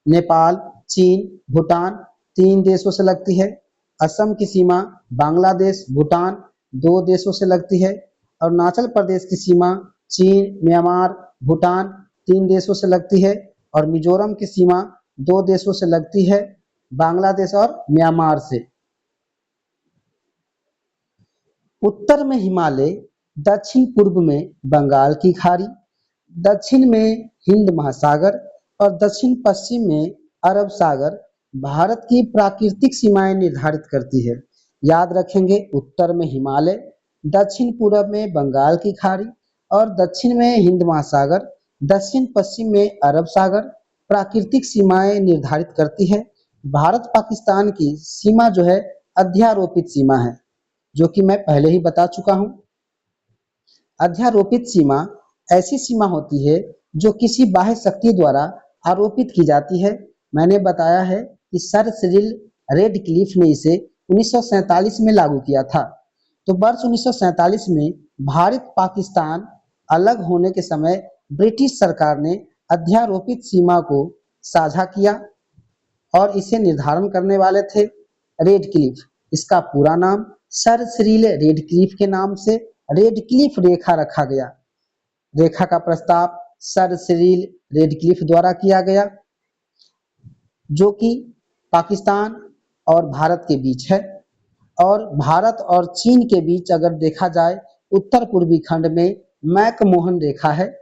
नेपाल, चीन, भूटान तीन देशों से लगती है। असम की सीमा बांग्लादेश, भूटान दो देशों से लगती है। अरुणाचल प्रदेश की सीमा चीन, म्यांमार, भूटान तीन देशों से लगती है। और मिजोरम की सीमा दो देशों से लगती है, बांग्लादेश और म्यांमार से। उत्तर में हिमालय, दक्षिण पूर्व में बंगाल की खाड़ी, दक्षिण में हिंद महासागर और दक्षिण पश्चिम में अरब सागर भारत की प्राकृतिक सीमाएं निर्धारित करती है। याद रखेंगे, उत्तर में हिमालय, दक्षिण पूर्व में बंगाल की खाड़ी और दक्षिण में हिंद महासागर, दक्षिण पश्चिम में अरब सागर प्राकृतिक सीमाएं निर्धारित करती है। भारत पाकिस्तान की सीमा जो है अध्यारोपित सीमा है, जो कि मैं पहले ही बता चुका हूं। अध्यारोपित सीमा ऐसी सीमा होती है जो किसी बाह्य शक्ति द्वारा आरोपित की जाती है। मैंने बताया है कि सर सिरिल रेडक्लिफ ने इसे 1947 में लागू किया था। तो वर्ष 1947 में भारत पाकिस्तान अलग होने के समय ब्रिटिश सरकार ने अध्यारोपित सीमा को साझा किया और इसे निर्धारण करने वाले थे रेडक्लिफ। इसका पूरा नाम सर सिरिल रेडक्लिफ के नाम से रेडक्लिफ रेखा रखा गया। रेखा का प्रस्ताव सर सिरिल रेडक्लिफ द्वारा किया गया, जो कि पाकिस्तान और भारत के बीच है। और भारत और चीन के बीच अगर देखा जाए, उत्तर पूर्वी खंड में मैकमोहन रेखा है,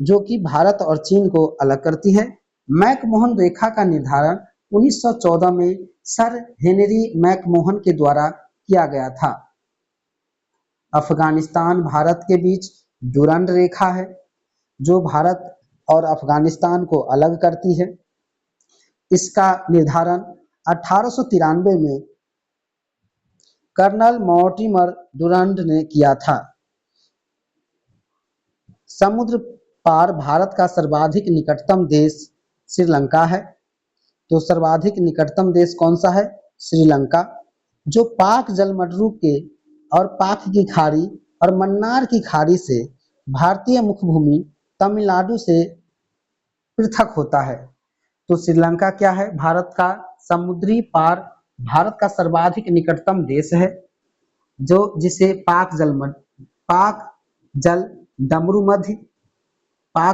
जो कि भारत और चीन को अलग करती है। मैकमोहन रेखा का निर्धारण 1914 में सर हेनरी मैकमोहन के द्वारा किया गया था। अफगानिस्तान भारत के बीच डुरंड रेखा है, जो भारत और अफगानिस्तान को अलग करती है। इसका निर्धारण 1893 में कर्नल मॉर्टिमर डुरंड ने किया था। समुद्र पार भारत का सर्वाधिक निकटतम देश श्रीलंका है। तो सर्वाधिक निकटतम देश कौन सा है? श्रीलंका, जो पाक जलमंडल के और पाक की खाड़ी और मन्नार की खाड़ी से भारतीय मुख्य भूमि तमिलनाडु से पृथक होता है। तो श्रीलंका क्या है? भारत का समुद्री पार, भारत का सर्वाधिक निकटतम देश है, जो जिसे पाक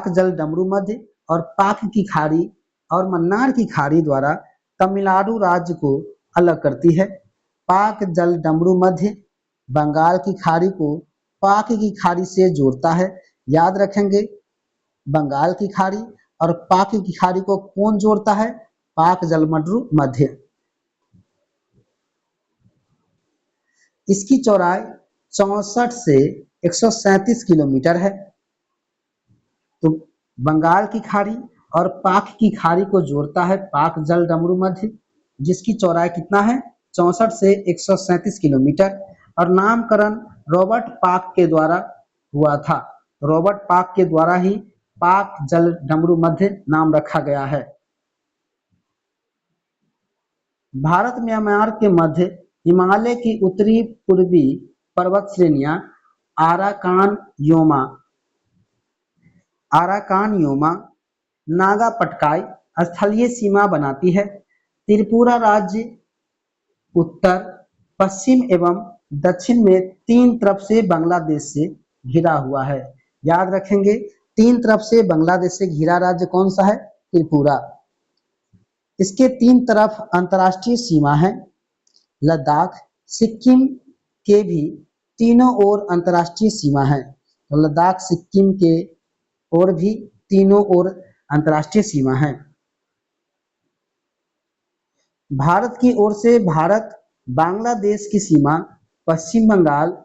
जल डमरू मध्य और पाक की खाड़ी और मन्नार की खाड़ी द्वारा तमिलनाडु राज्य को अलग करती है। पाक जल डमरू मध्य बंगाल की खाड़ी को पाक की खाड़ी से जोड़ता है। याद रखेंगे, बंगाल की खाड़ी और पाक की खाड़ी को कौन जोड़ता है? पाक जलमंडल मध्य। इसकी चौड़ाई 64 से 137 किलोमीटर है। तो बंगाल की खाड़ी और पाक की खाड़ी को जोड़ता है पाक जल डमरू मध्य, जिसकी चौड़ाई कितना है? 64 से 137 किलोमीटर। और नामकरण रॉबर्ट पाक के द्वारा हुआ था। रॉबर्ट पाक के द्वारा ही पाक जल डमरू मध्य नाम रखा गया है। भारत म्यांमार के मध्य हिमालय की उत्तरी पूर्वी पर्वत श्रेणियां आराकान योमा नागा पटकाई स्थलीय सीमा बनाती है। त्रिपुरा राज्य उत्तर, पश्चिम एवं दक्षिण में तीन तरफ से बांग्लादेश से घिरा हुआ है। याद रखेंगे, तीन तरफ से बांग्लादेश से घिरा राज्य कौन सा है? त्रिपुरा। इसके तीन तरफ अंतर्राष्ट्रीय सीमा है। लद्दाख, सिक्किम के भी तीनों ओर अंतर्राष्ट्रीय सीमा है। तो लद्दाख, सिक्किम के और भी तीनों ओर अंतर्राष्ट्रीय सीमा है। भारत की ओर से भारत बांग्लादेश की सीमा Paschim Bangal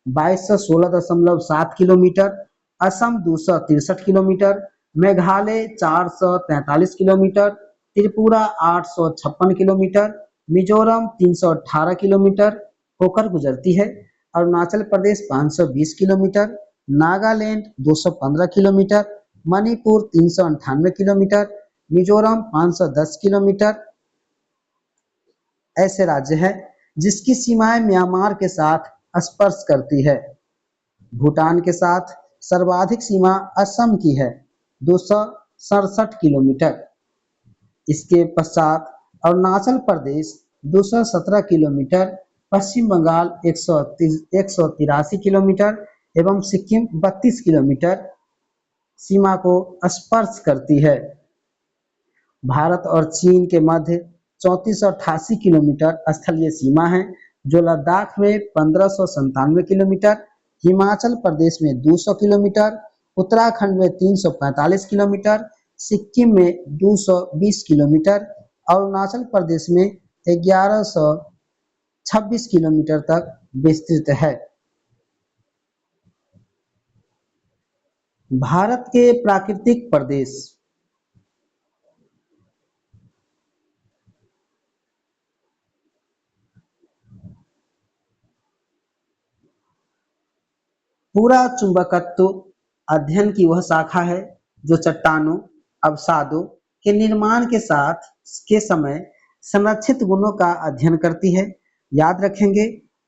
2216.7 kilometre, Assam 263 kilometre, Meghalaya 443 kilometre, Tripura 856 kilometre, Mizoram 318 kilometre होकर गुजरती है। Arunachal Pradesh 520 kilometre, Nagaland 215 kilometre, Manipur 398 kilometre, Mizoram 510 kilometre ऐसे राज्य हैं जिसकी सीमाएं म्यांमार के साथ स्पर्श करती है। भूटान के साथ सर्वाधिक सीमा असम की है 267 किलोमीटर। इसके पश्चात अरुणाचल प्रदेश 217 किलोमीटर, पश्चिम बंगाल 183 किलोमीटर एवं सिक्किम 32 किलोमीटर सीमा को स्पर्श करती है। भारत और चीन के मध्य 3488 किलोमीटर स्थलीय सीमा है, जो लद्दाख में 1597 किलोमीटर, हिमाचल प्रदेश में 200 किलोमीटर, उत्तराखंड में 345 किलोमीटर, सिक्किम में 220 किलोमीटर, अरुणाचल प्रदेश में 1126 किलोमीटर तक विस्तृत है। भारत के प्राकृतिक प्रदेश। पूरा चुंबकत्व अध्ययन की वह शाखा है जो चट्टानों, अवसादों के निर्माण के समय संरक्षित गुणों का अध्ययन करती है। याद रखेंगे,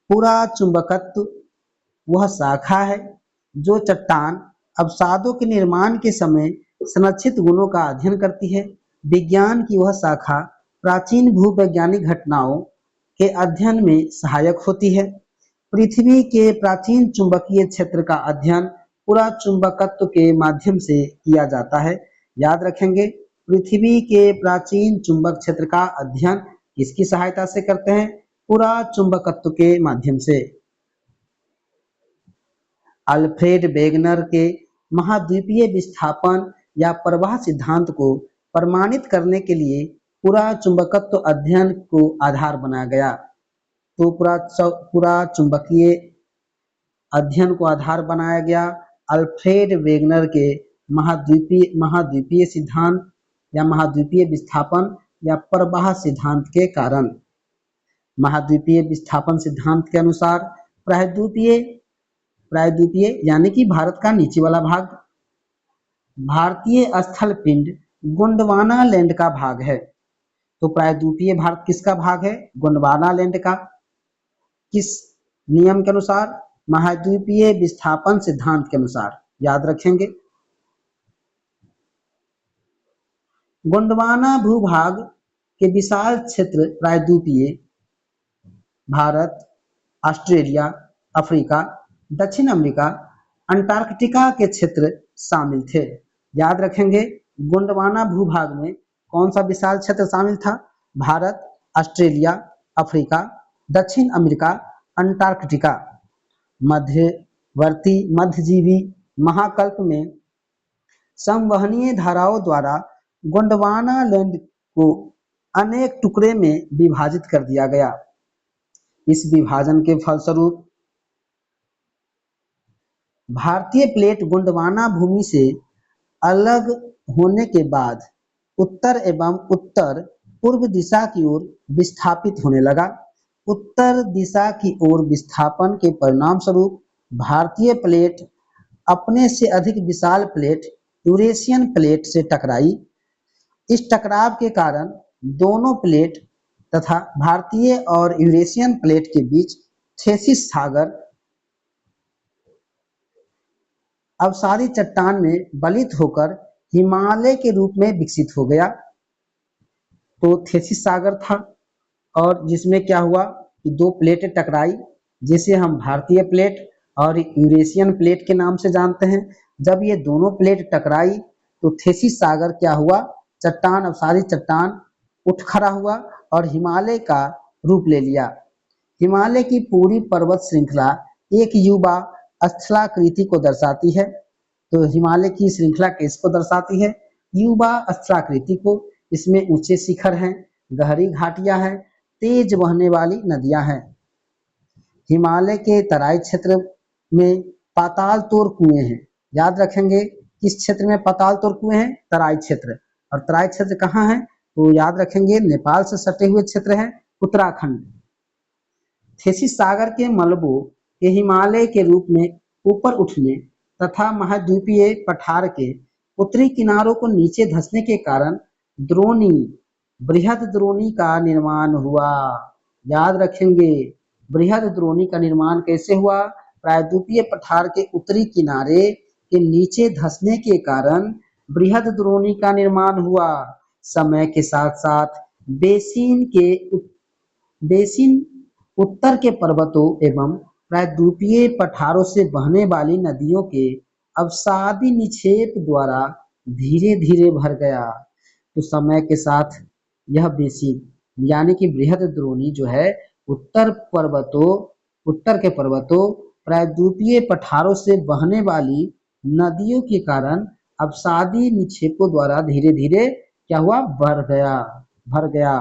पूरा चुंबकत्व वह शाखा है जो चट्टान, अवसादों के निर्माण के समय संरक्षित गुणों का अध्ययन करती है। विज्ञान की वह शाखा प्राचीन भूवैज्ञानिक घटनाओं के अध्ययन में सहायक होती है। पृथ्वी के प्राचीन चुंबकीय क्षेत्र का अध्ययन पूरा चुंबकत्व के माध्यम से किया जाता है। याद रखेंगे, पृथ्वी के प्राचीन चुंबक क्षेत्र का अध्ययन किसकी सहायता से करते हैं? पूरा चुंबकत्व के माध्यम से। अल्फ्रेड वेगनर के महाद्वीपीय विस्थापन या प्रवाह सिद्धांत को प्रमाणित करने के लिए पूरा चुंबकत्व अध्ययन को आधार बनाया गया। तो पूरा चुंबकीय अध्ययन को आधार बनाया गया अल्फ्रेड वेगनर के महाद्वीपीय सिद्धांत या महाद्वीपीय विस्थापन या प्रवाह सिद्धांत के कारण। महाद्वीपीय विस्थापन सिद्धांत के अनुसार प्रायद्वीपीय यानी कि भारत का नीचे वाला भाग भारतीय स्थल पिंड गोंडवाना लैंड का भाग है। तो प्रायद्वीपीय भारत किसका भाग है? गोंडवाना लैंड का। किस नियम के अनुसार? महाद्वीपीय विस्थापन सिद्धांत के अनुसार। याद रखेंगे, गोंडवाना भूभाग के विशाल क्षेत्र प्रायद्वीपीय भारत, ऑस्ट्रेलिया, अफ्रीका, दक्षिण अमेरिका, अंटार्कटिका के क्षेत्र शामिल थे। याद रखेंगे, गोंडवाना भूभाग में कौन सा विशाल क्षेत्र शामिल था? भारत, ऑस्ट्रेलिया, अफ्रीका, दक्षिण अमेरिका, अंटार्कटिका। मध्यवर्ती मध्यजीवी महाकल्प में संवहनीय धाराओं द्वारा गोंडवाना लैंड को अनेक टुकड़े में विभाजित कर दिया गया। इस विभाजन के फलस्वरूप भारतीय प्लेट गोंडवाना भूमि से अलग होने के बाद उत्तर एवं उत्तर पूर्व दिशा की ओर विस्थापित होने लगा। उत्तर दिशा की ओर विस्थापन के परिणाम स्वरूप भारतीय प्लेट अपने से अधिक विशाल प्लेट यूरेशियन प्लेट से टकराई। इस टकराव के कारण दोनों प्लेट तथा भारतीय और यूरेशियन प्लेट के बीच थेसिस सागर अवसादी चट्टान में बलित होकर हिमालय के रूप में विकसित हो गया। तो थेसिस सागर था और जिसमें क्या हुआ कि दो प्लेटें टकराई, जिसे हम भारतीय प्लेट और यूरेशियन प्लेट के नाम से जानते हैं। जब ये दोनों प्लेट टकराई तो थेसिस सागर क्या हुआ? चट्टान, अवसादी चट्टान उठ खड़ा हुआ और हिमालय का रूप ले लिया। हिमालय की पूरी पर्वत श्रृंखला एक युवा स्थलाकृति को दर्शाती है। तो हिमालय की श्रृंखला किसको दर्शाती है? युवा स्थलाकृति को। इसमें ऊंचे शिखर हैं, गहरी घाटियां हैं, तेज बहने वाली नदियां हैं। हिमालय के तराई क्षेत्र में पाताल तोड़ कुएं हैं। याद रखेंगे किस क्षेत्र में पाताल तोड़ कुएं हैं? तराई क्षेत्र। और तराई क्षेत्र कहाँ है? तो याद रखेंगे नेपाल से सटे हुए क्षेत्र है उत्तराखंड। थेसिस सागर के मलबों के हिमालय के रूप में ऊपर उठने तथा महाद्वीपीय पठार के उत्तरी किनारों को नीचे धंसने के कारण द्रोणी, बृहद द्रोणी का निर्माण हुआ। याद रखेंगे बृहद द्रोणी का निर्माण कैसे हुआ? प्रायद्वीपीय पठार के उत्तरी किनारे के नीचे धंसने के कारण बृहद द्रोणी का निर्माण हुआ। समय के साथ साथ बेसिन उत्तर के पर्वतों एवं प्रायद्वीपीय पठारों से बहने वाली नदियों के अवसादी निक्षेप द्वारा धीरे धीरे भर गया। तो समय के साथ यह बेसिन यानी कि बृहद द्रोणी जो है उत्तर के पर्वतों प्रायद्वीपीय पठारों से बहने वाली नदियों के कारण अवसादी निक्षेपों द्वारा धीरे धीरे क्या हुआ? भर गया।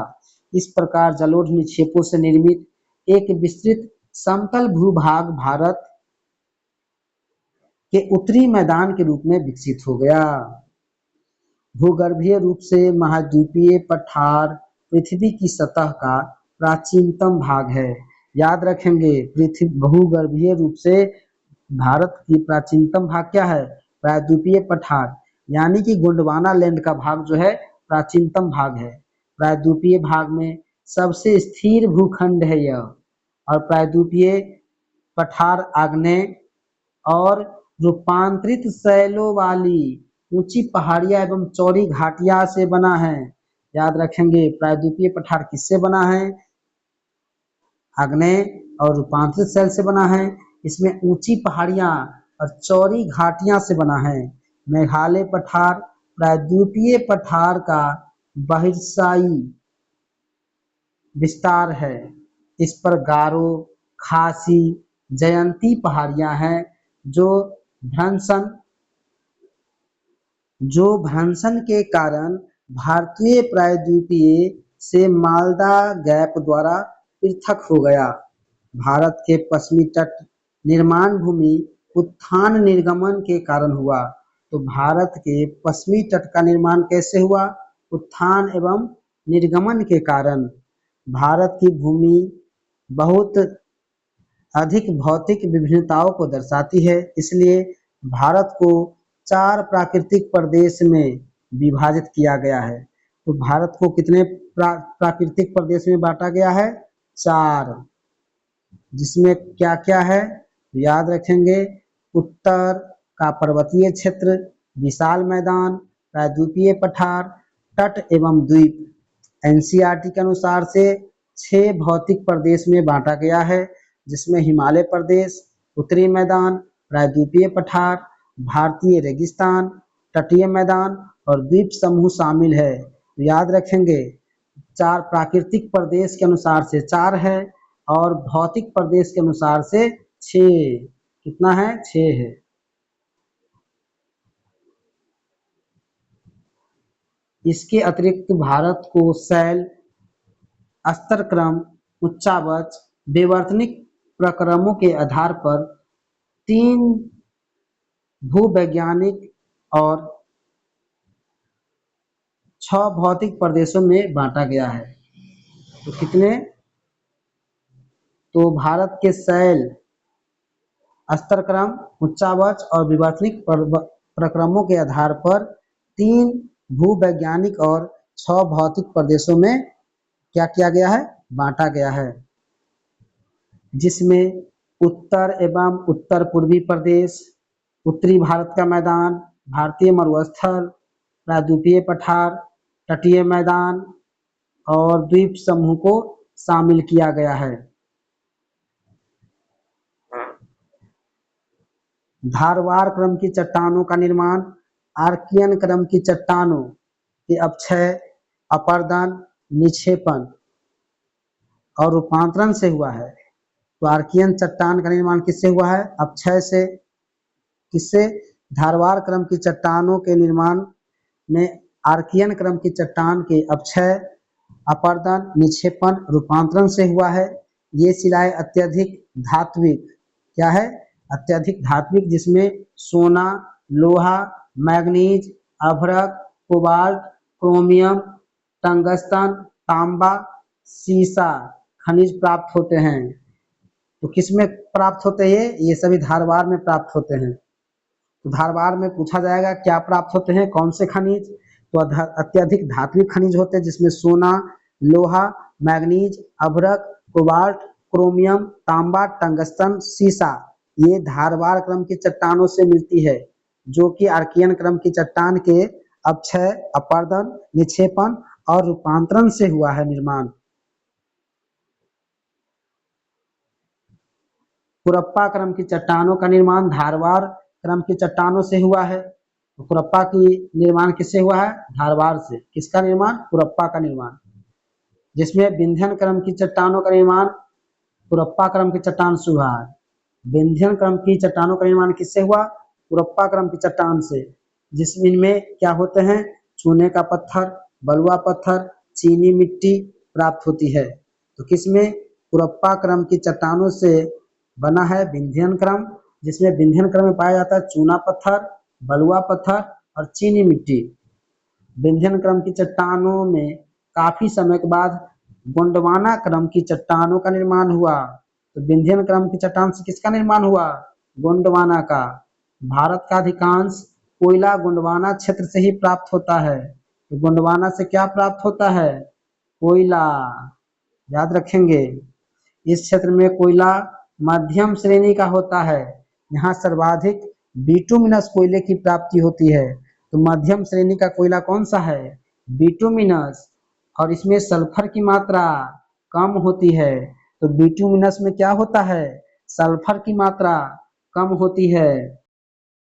इस प्रकार जलोढ़ निक्षेपों से निर्मित एक विस्तृत समतल भूभाग भारत के उत्तरी मैदान के रूप में विकसित हो गया। भूगर्भीय रूप से महाद्वीपीय पठार पृथ्वी की सतह का प्राचीनतम भाग है। याद रखेंगे पृथ्वी भूगर्भीय रूप से भारत की प्राचीनतम भाग क्या है? प्रायद्वीपीय पठार यानी कि गोंडवाना लैंड का भाग जो है प्राचीनतम भाग है। प्रायद्वीपीय भाग में सबसे स्थिर भूखंड है यह। और प्रायद्वीपीय पठार आग्नेय और रूपांतरित शैलों वाली ऊंची पहाड़ियां एवं चौड़ी घाटियां से बना है। याद रखेंगे प्रायद्वीपीय पठार किससे बना है? आग्नेय और रूपांतरित शैल से बना है। इसमें ऊंची पहाड़ियां और चौड़ी घाटियां से बना है। मेघालय पठार प्रायद्वीपीय पठार का बहिर्शायी विस्तार है। इस पर गारो, खासी, जयंती पहाड़ियां हैं जो भ्रंशन के कारण भारतीय प्रायद्वीपीय से मालदा गैप द्वारा पृथक हो गया। भारत के पश्चिमी तट निर्माण भूमि उत्थान निर्गमन के कारण हुआ। तो भारत के पश्चिमी तट का निर्माण कैसे हुआ? उत्थान एवं निर्गमन के कारण। भारत की भूमि बहुत अधिक भौतिक विभिन्नताओं को दर्शाती है, इसलिए भारत को 4 प्राकृतिक प्रदेश में विभाजित किया गया है। तो भारत को कितने प्राकृतिक प्रदेश में बांटा गया है? 4, जिसमें क्या क्या है? याद रखेंगे उत्तर का पर्वतीय क्षेत्र, विशाल मैदान, प्रायद्वीपीय पठार, तट एवं द्वीप। एनसीईआरटी के अनुसार से 6 भौतिक प्रदेश में बांटा गया है, जिसमें हिमालय प्रदेश, उत्तरी मैदान, प्रायद्वीपीय पठार, भारतीय रेगिस्तान, तटीय मैदान और द्वीप समूह शामिल है। तो याद रखेंगे 4 प्राकृतिक प्रदेश के अनुसार से 4 है और भौतिक प्रदेश के अनुसार से 6। कितना है? 6 है। इसके अतिरिक्त भारत को शैल, स्तरक्रम, उच्चावच, विवर्तनिक प्रक्रमों के आधार पर 3 भूवैज्ञानिक और 6 भौतिक प्रदेशों में बांटा गया है। तो कितने? तो भारत के शैल, स्तरक्रम, उच्चावच और विवर्तनिक प्रक्रमों के आधार पर 3 भूवैज्ञानिक और 6 भौतिक प्रदेशों में क्या किया गया है? बांटा गया है, जिसमें उत्तर एवं उत्तर पूर्वी प्रदेश, उत्तरी भारत का मैदान, भारतीय मरुस्थल, प्रायद्वीपीय पठार, तटीय मैदान और द्वीप समूह को शामिल किया गया है। धारवार क्रम की चट्टानों का निर्माण आर्कियन क्रम की चट्टानों के अपक्षय, अपरदन, निक्षेपण और रूपांतरण से हुआ है। तो आर्कियन चट्टान का निर्माण किससे हुआ है? अपक्षय से। किससे? धारवार क्रम की चट्टानों के निर्माण में आर्कियन क्रम की चट्टान के अपक्षय अपरदन, निक्षेपण, रूपांतरण से हुआ है। ये शिलाएं अत्यधिक धात्विक, क्या है, अत्यधिक धात्विक, जिसमें सोना, लोहा, मैग्नीज, अभ्रक, कोबाल्ट, क्रोमियम, टंगस्टन, तांबा, सीसा खनिज प्राप्त होते हैं। तो किसमें प्राप्त होते हैं ये सभी धारवाड़ में प्राप्त होते हैं। तो धारवाड़ में पूछा जाएगा क्या प्राप्त होते हैं, कौन से खनिज, तो अत्यधिक धात्विक खनिज होते हैं जिसमें सोना, लोहा, मैग्नीज, अभ्रक, कोबाल्ट, क्रोमियम, तांबा, टंगस्टन, सीसा, ये धारवाड़ क्रम की चट्टानों से मिलती है, जो कि आर्कियन क्रम की चट्टान के अपक्षय, अपरदन, निक्षेपण और रूपांतरण से हुआ है निर्माण। कुरप्पा क्रम की चट्टानों का निर्माण धारवाड़ क्रम की चट्टानों से हुआ है। तो कुरप्पा की निर्माण किससे हुआ है, धारवाड़ से। किसका निर्माण, कुरप्पा का निर्माण। जिसमें विंध्यन क्रम की चट्टानों का निर्माण कुरप्पा क्रम की चट्टान से हुआ है। विंध्यन क्रम की चट्टानों का निर्माण किससे हुआ, कुरप्पा क्रम की चट्टान से, जिसमें क्या होते हैं, चूने का पत्थर, बलुआ पत्थर, चीनी मिट्टी प्राप्त होती है। तो किसमें, कुरप्पा क्रम की चट्टानों से बना है विंध्यन क्रम, जिसमें विंध्यन क्रम में पाया जाता है चूना पत्थर, बलुआ पत्थर और चीनी मिट्टी। विंध्यन क्रम की चट्टानों में काफी समय के बाद गोंडवाना क्रम की चट्टानों का निर्माण हुआ। तो विंध्यन क्रम की चट्टान से किसका निर्माण हुआ, गोंडवाना का। भारत का अधिकांश कोयला गोंडवाना क्षेत्र से ही प्राप्त होता है। तो गोंडवाना से क्या प्राप्त होता है, कोयला, याद रखेंगे। इस क्षेत्र में कोयला मध्यम श्रेणी का होता है। यहाँ सर्वाधिक बिटुमिनस कोयले की प्राप्ति होती है। तो मध्यम श्रेणी का कोयला कौन सा है, बिटुमिनस, और इसमें सल्फर की मात्रा कम होती है। तो बिटुमिनस में क्या होता है, सल्फर की मात्रा कम होती है।